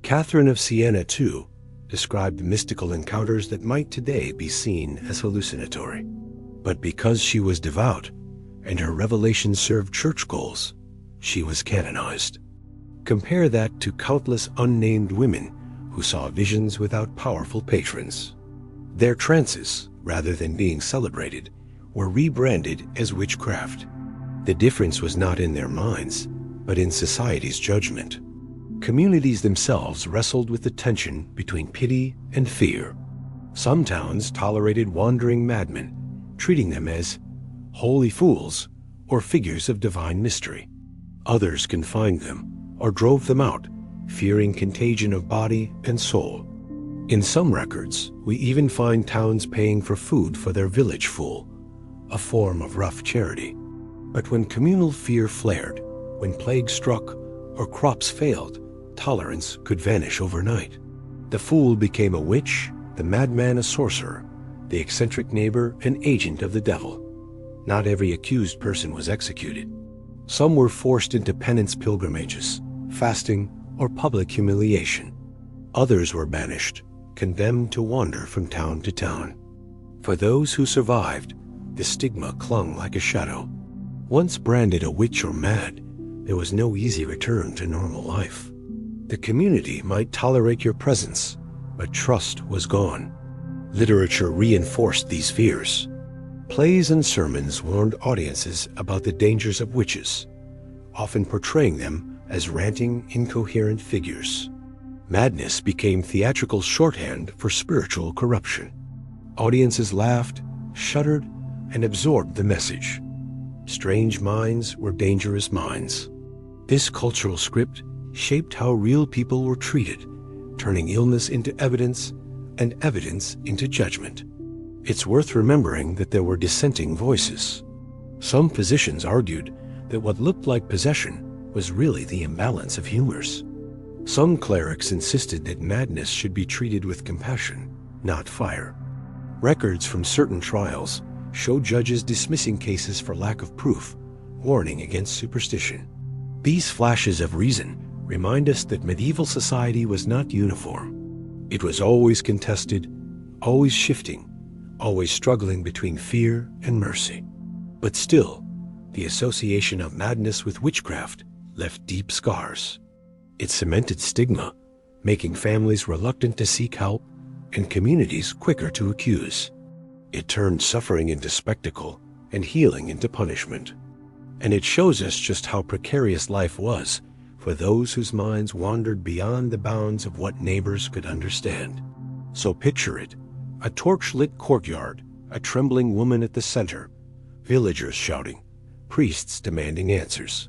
Catherine of Siena, too, described mystical encounters that might today be seen as hallucinatory. But because she was devout, and her revelations served church goals, she was canonized. Compare that to countless unnamed women who saw visions without powerful patrons. Their trances, rather than being celebrated, were rebranded as witchcraft. The difference was not in their minds, but in society's judgment. Communities themselves wrestled with the tension between pity and fear. Some towns tolerated wandering madmen, treating them as holy fools or figures of divine mystery. Others confined them or drove them out, fearing contagion of body and soul. In some records, we even find towns paying for food for their village fool, a form of rough charity. But when communal fear flared, when plague struck or crops failed, tolerance could vanish overnight. The fool became a witch, the madman a sorcerer, the eccentric neighbor an agent of the devil. Not every accused person was executed. Some were forced into penance pilgrimages, fasting, or public humiliation. Others were banished, condemned to wander from town to town. For those who survived, the stigma clung like a shadow. Once branded a witch or mad, there was no easy return to normal life. The community might tolerate your presence, but trust was gone. Literature reinforced these fears. Plays and sermons warned audiences about the dangers of witches, often portraying them as ranting, incoherent figures. Madness became theatrical shorthand for spiritual corruption. Audiences laughed, shuddered, and absorbed the message. Strange minds were dangerous minds. This cultural script shaped how real people were treated, turning illness into evidence and evidence into judgment. It's worth remembering that there were dissenting voices. Some physicians argued that what looked like possession was really the imbalance of humors. Some clerics insisted that madness should be treated with compassion, not fire. Records from certain trials show judges dismissing cases for lack of proof, warning against superstition. These flashes of reason remind us that medieval society was not uniform. It was always contested, always shifting, always struggling between fear and mercy. But still, the association of madness with witchcraft left deep scars. It cemented stigma, making families reluctant to seek help and communities quicker to accuse. It turned suffering into spectacle and healing into punishment. And it shows us just how precarious life was for those whose minds wandered beyond the bounds of what neighbors could understand. So picture it, a torch-lit courtyard, a trembling woman at the center, villagers shouting, priests demanding answers.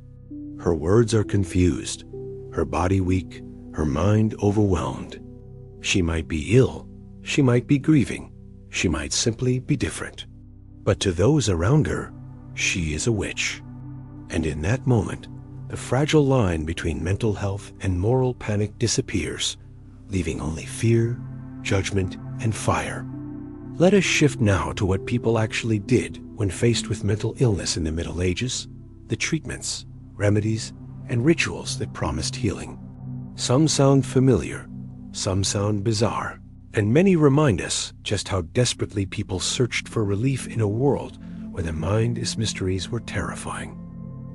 Her words are confused, her body weak, her mind overwhelmed. She might be ill, she might be grieving, she might simply be different. But to those around her, she is a witch. And in that moment, the fragile line between mental health and moral panic disappears, leaving only fear, judgment, and fire. Let us shift now to what people actually did when faced with mental illness in the Middle Ages, the treatments, remedies, and rituals that promised healing. Some sound familiar, some sound bizarre, and many remind us just how desperately people searched for relief in a world where the mind's mysteries were terrifying.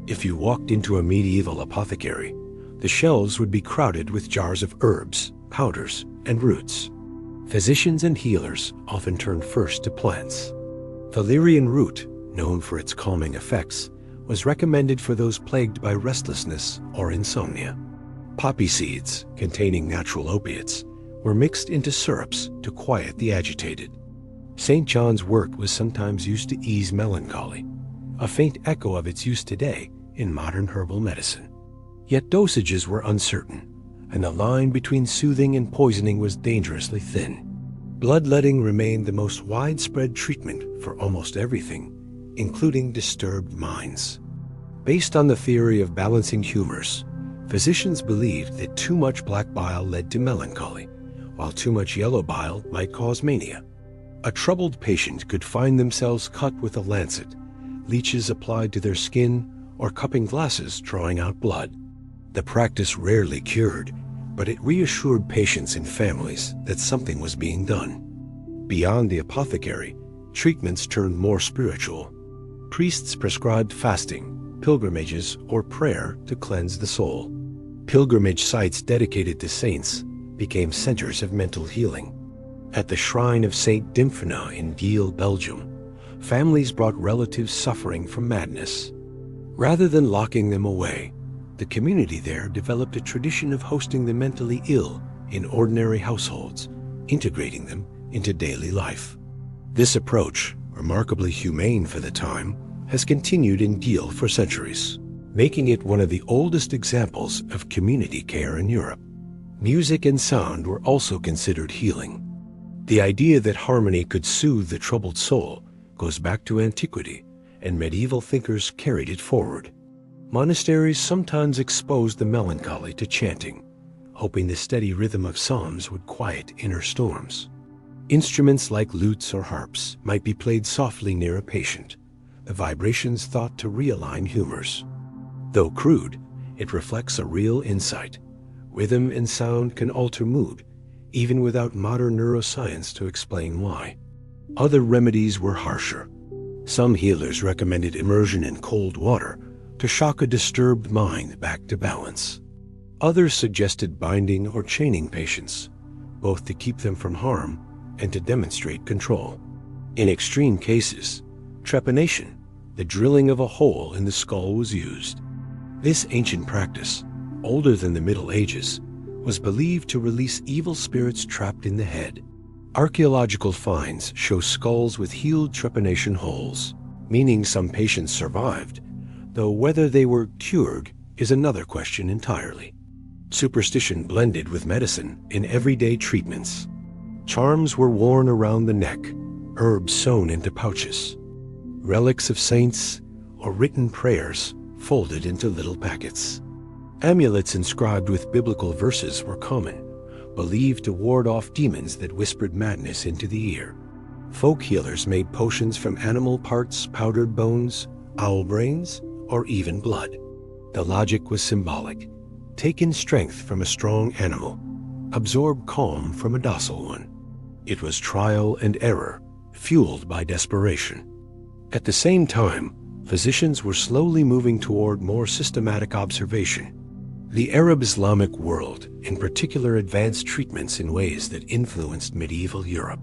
If you walked into a medieval apothecary, the shelves would be crowded with jars of herbs, powders, and roots. Physicians and healers often turned first to plants. Valerian root, known for its calming effects, was recommended for those plagued by restlessness or insomnia. Poppy seeds, containing natural opiates, were mixed into syrups to quiet the agitated. St. John's wort was sometimes used to ease melancholy, a faint echo of its use today in modern herbal medicine. Yet dosages were uncertain, and the line between soothing and poisoning was dangerously thin. Bloodletting remained the most widespread treatment for almost everything, including disturbed minds. Based on the theory of balancing humors, physicians believed that too much black bile led to melancholy, while too much yellow bile might cause mania. A troubled patient could find themselves cut with a lancet, leeches applied to their skin, or cupping glasses drawing out blood. The practice rarely cured, but it reassured patients and families that something was being done. Beyond the apothecary, treatments turned more spiritual. Priests prescribed fasting, pilgrimages, or prayer to cleanse the soul. Pilgrimage sites dedicated to saints became centers of mental healing. At the shrine of Saint Dymphna in Geel, Belgium, families brought relatives suffering from madness. Rather than locking them away, the community there developed a tradition of hosting the mentally ill in ordinary households, integrating them into daily life. This approach, remarkably humane for the time, has continued in Geel for centuries, making it one of the oldest examples of community care in Europe. Music and sound were also considered healing. The idea that harmony could soothe the troubled soul goes back to antiquity, and medieval thinkers carried it forward. Monasteries sometimes exposed the melancholy to chanting, hoping the steady rhythm of psalms would quiet inner storms. Instruments like lutes or harps might be played softly near a patient, the vibrations thought to realign humors. Though crude, it reflects a real insight. Rhythm and sound can alter mood, even without modern neuroscience to explain why. Other remedies were harsher. Some healers recommended immersion in cold water to shock a disturbed mind back to balance. Others suggested binding or chaining patients, both to keep them from harm and to demonstrate control. In extreme cases, trepanation, the drilling of a hole in the skull, was used. This ancient practice, older than the Middle Ages, was believed to release evil spirits trapped in the head. Archaeological finds show skulls with healed trepanation holes, meaning some patients survived, though whether they were cured is another question entirely. Superstition blended with medicine in everyday treatments. Charms were worn around the neck, herbs sewn into pouches. Relics of saints or written prayers folded into little packets. Amulets inscribed with biblical verses were common, believed to ward off demons that whispered madness into the ear. Folk healers made potions from animal parts, powdered bones, owl brains, or even blood. The logic was symbolic. Take in strength from a strong animal, absorb calm from a docile one. It was trial and error, fueled by desperation. At the same time, physicians were slowly moving toward more systematic observation. The Arab Islamic world, in particular, advanced treatments in ways that influenced medieval Europe.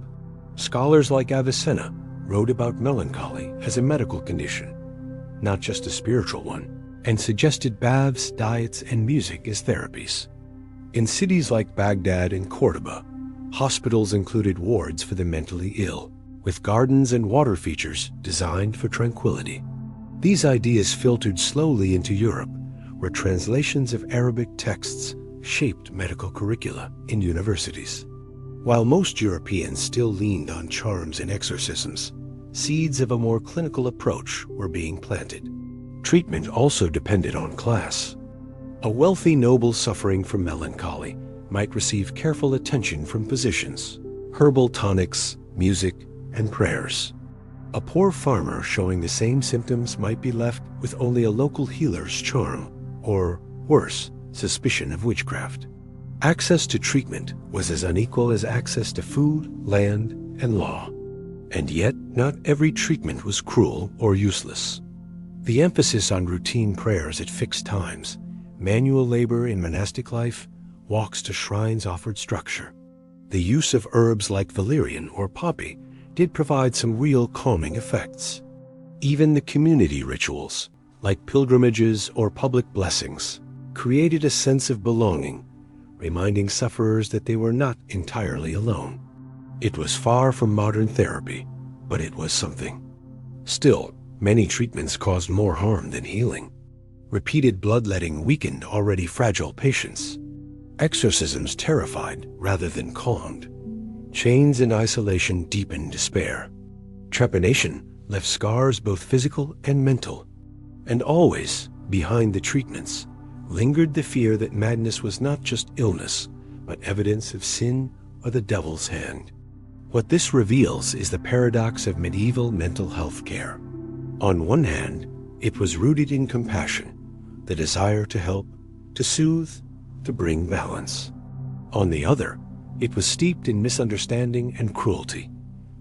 Scholars like Avicenna wrote about melancholy as a medical condition, not just a spiritual one, and suggested baths, diets, and music as therapies. In cities like Baghdad and Cordoba, hospitals included wards for the mentally ill, with gardens and water features designed for tranquility. These ideas filtered slowly into Europe, where translations of Arabic texts shaped medical curricula in universities. While most Europeans still leaned on charms and exorcisms, seeds of a more clinical approach were being planted. Treatment also depended on class. A wealthy noble suffering from melancholy might receive careful attention from physicians, herbal tonics, music, and prayers. A poor farmer showing the same symptoms might be left with only a local healer's charm, or, worse, suspicion of witchcraft. Access to treatment was as unequal as access to food, land, and law. And yet, not every treatment was cruel or useless. The emphasis on routine prayers at fixed times, manual labor in monastic life, walks to shrines offered structure. The use of herbs like valerian or poppy did provide some real calming effects. Even the community rituals, like pilgrimages or public blessings, created a sense of belonging, reminding sufferers that they were not entirely alone. It was far from modern therapy, but it was something. Still, many treatments caused more harm than healing. Repeated bloodletting weakened already fragile patients. Exorcisms terrified rather than calmed. Chains and isolation deepened despair. Trepanation left scars both physical and mental. And always, behind the treatments, lingered the fear that madness was not just illness, but evidence of sin or the devil's hand. What this reveals is the paradox of medieval mental health care. On one hand, it was rooted in compassion, the desire to help, to soothe, to bring balance. On the other, it was steeped in misunderstanding and cruelty,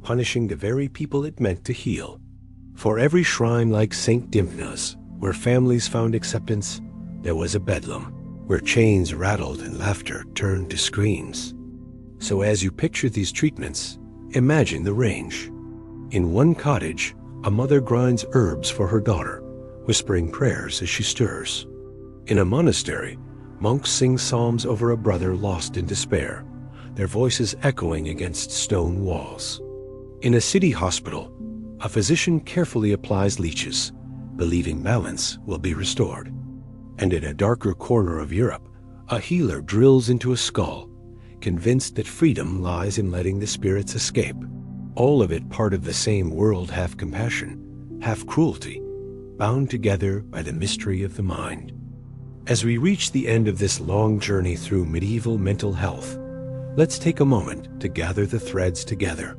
punishing the very people it meant to heal. For every shrine like St. Dimna's, where families found acceptance, there was a Bedlam, where chains rattled and laughter turned to screams. So as you picture these treatments, imagine the range. In one cottage, a mother grinds herbs for her daughter, whispering prayers as she stirs. In a monastery, monks sing psalms over a brother lost in despair, their voices echoing against stone walls. In a city hospital, a physician carefully applies leeches, believing balance will be restored. And in a darker corner of Europe, a healer drills into a skull, convinced that freedom lies in letting the spirits escape. All of it part of the same world, half compassion, half cruelty, bound together by the mystery of the mind. As we reach the end of this long journey through medieval mental health, let's take a moment to gather the threads together.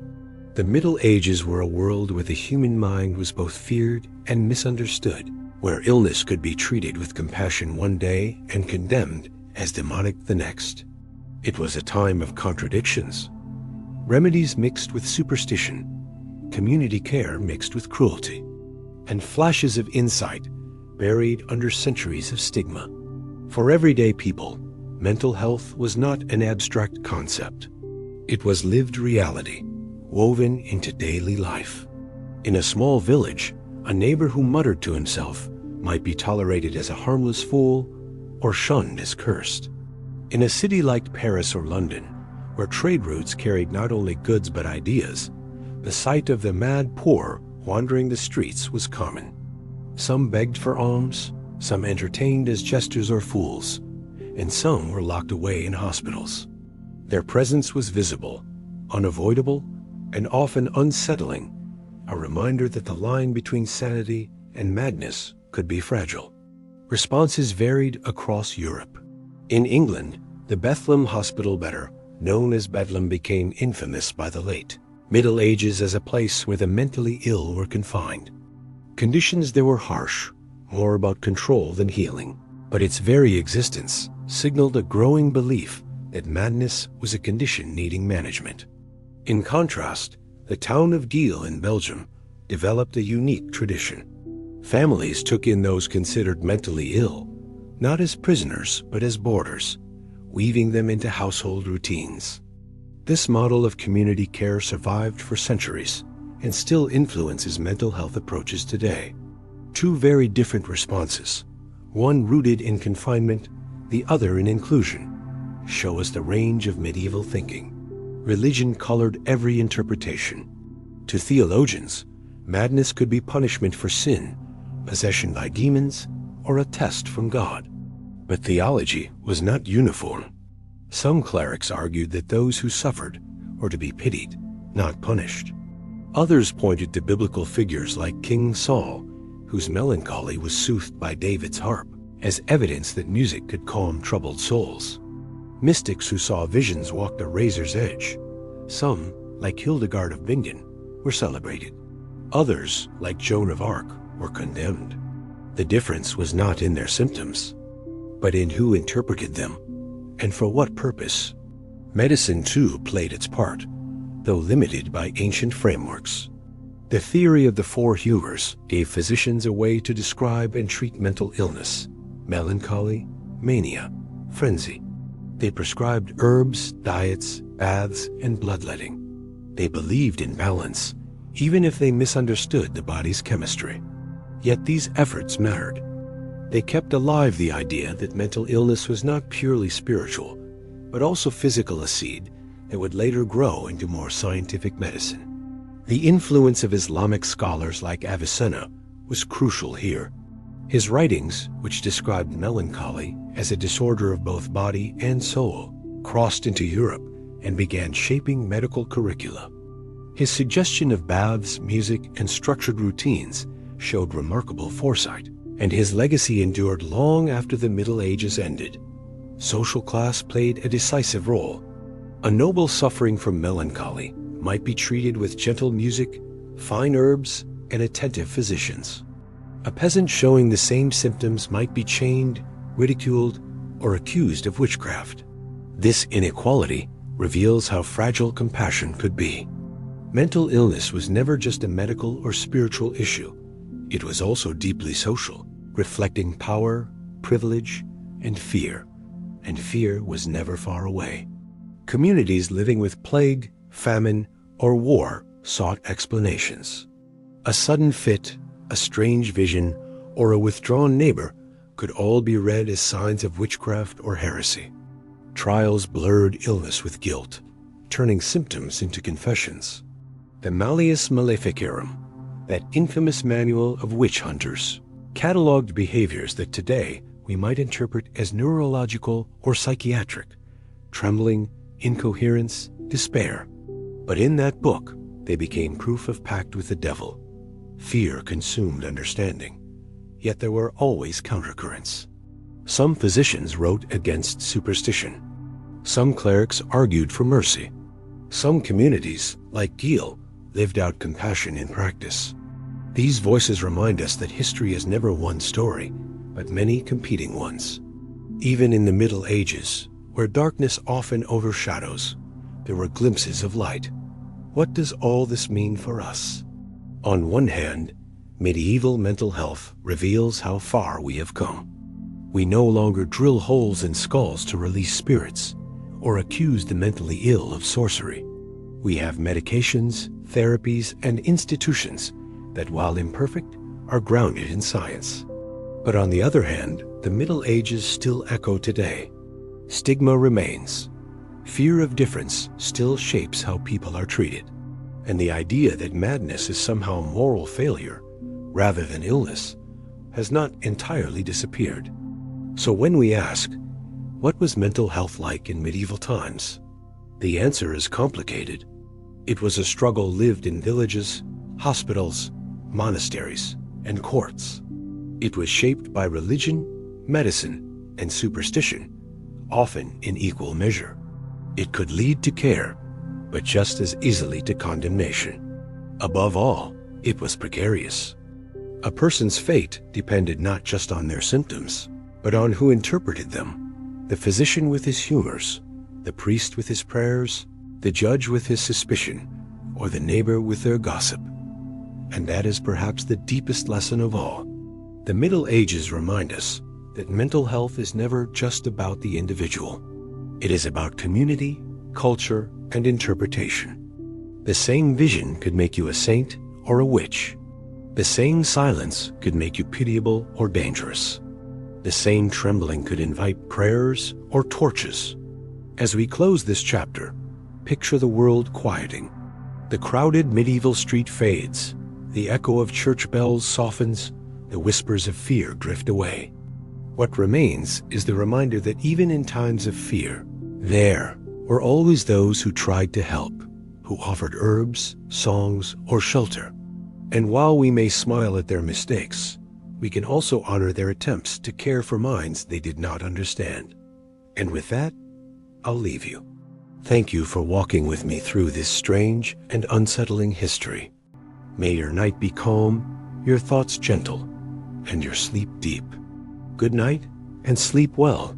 The Middle Ages were a world where the human mind was both feared and misunderstood, where illness could be treated with compassion one day and condemned as demonic the next. It was a time of contradictions. Remedies mixed with superstition, community care mixed with cruelty, and flashes of insight buried under centuries of stigma. For everyday people, mental health was not an abstract concept. It was lived reality, woven into daily life. In a small village, a neighbor who muttered to himself might be tolerated as a harmless fool or shunned as cursed. In a city like Paris or London, where trade routes carried not only goods but ideas, the sight of the mad poor wandering the streets was common. Some begged for alms, some entertained as jesters or fools, and some were locked away in hospitals. Their presence was visible, unavoidable, and often unsettling, a reminder that the line between sanity and madness could be fragile. Responses varied across Europe. In England, the Bethlem hospital, better known as Bedlam, became infamous by the late Middle Ages as a place where the mentally ill were confined. Conditions there were harsh, more about control than healing, but its very existence signaled a growing belief that madness was a condition needing management. In contrast, the town of Geel in Belgium developed a unique tradition. Families took in those considered mentally ill, not as prisoners but as boarders, weaving them into household routines. This model of community care survived for centuries and still influences mental health approaches today. Two very different responses, one rooted in confinement, the other in inclusion, show us the range of medieval thinking. Religion colored every interpretation. To theologians, madness could be punishment for sin, possession by demons, or a test from God. But theology was not uniform. Some clerics argued that those who suffered were to be pitied, not punished. Others pointed to biblical figures like King Saul, whose melancholy was soothed by David's harp, as evidence that music could calm troubled souls. Mystics who saw visions walked a razor's edge. Some, like Hildegard of Bingen, were celebrated. Others, like Joan of Arc, were condemned. The difference was not in their symptoms, but in who interpreted them, and for what purpose. Medicine, too, played its part, though limited by ancient frameworks. The theory of the four humors gave physicians a way to describe and treat mental illness, melancholy, mania, frenzy. They prescribed herbs, diets, baths, and bloodletting. They believed in balance, even if they misunderstood the body's chemistry. Yet these efforts mattered. They kept alive the idea that mental illness was not purely spiritual, but also physical, a seed that would later grow into more scientific medicine. The influence of Islamic scholars like Avicenna was crucial here. His writings, which described melancholy as a disorder of both body and soul, crossed into Europe and began shaping medical curricula. His suggestion of baths, music, and structured routines showed remarkable foresight, and his legacy endured long after the Middle Ages ended. Social class played a decisive role. A noble suffering from melancholy might be treated with gentle music, fine herbs, and attentive physicians. A peasant showing the same symptoms might be chained, ridiculed, or accused of witchcraft. This inequality reveals how fragile compassion could be. Mental illness was never just a medical or spiritual issue. It was also deeply social, reflecting power, privilege, and fear was never far away. Communities living with plague, famine, or war sought explanations. A sudden fit, a strange vision, or a withdrawn neighbor could all be read as signs of witchcraft or heresy. Trials blurred illness with guilt, turning symptoms into confessions. The Malleus Maleficarum, that infamous manual of witch hunters, cataloged behaviors that today we might interpret as neurological or psychiatric: trembling, incoherence, despair. But in that book, they became proof of pact with the devil. Fear consumed understanding, yet there were always countercurrents. Some physicians wrote against superstition. Some clerics argued for mercy. Some communities, like Geel, lived out compassion in practice. These voices remind us that history is never one story, but many competing ones. Even in the Middle Ages, where darkness often overshadows, there were glimpses of light. What does all this mean for us? On one hand, medieval mental health reveals how far we have come. We no longer drill holes in skulls to release spirits or accuse the mentally ill of sorcery. We have medications, therapies, and institutions that, while imperfect, are grounded in science. But on the other hand, the Middle Ages still echo today. Stigma remains. Fear of difference still shapes how people are treated. And the idea that madness is somehow moral failure, rather than illness, has not entirely disappeared. So when we ask, what was mental health like in medieval times? The answer is complicated. It was a struggle lived in villages, hospitals, monasteries, and courts. It was shaped by religion, medicine, and superstition, often in equal measure. It could lead to care, but just as easily to condemnation. Above all, it was precarious. A person's fate depended not just on their symptoms, but on who interpreted them. The physician with his humors, the priest with his prayers, the judge with his suspicion, or the neighbor with their gossip. And that is perhaps the deepest lesson of all. The Middle Ages remind us that mental health is never just about the individual. It is about community, culture, and interpretation. The same vision could make you a saint or a witch. The same silence could make you pitiable or dangerous. The same trembling could invite prayers or torches. As we close this chapter, picture the world quieting. The crowded medieval street fades, the echo of church bells softens, the whispers of fear drift away. What remains is the reminder that even in times of fear, there were always those who tried to help, who offered herbs, songs, or shelter. And while we may smile at their mistakes, we can also honor their attempts to care for minds they did not understand. And with that, I'll leave you. Thank you for walking with me through this strange and unsettling history. May your night be calm, your thoughts gentle, and your sleep deep. Good night, and sleep well.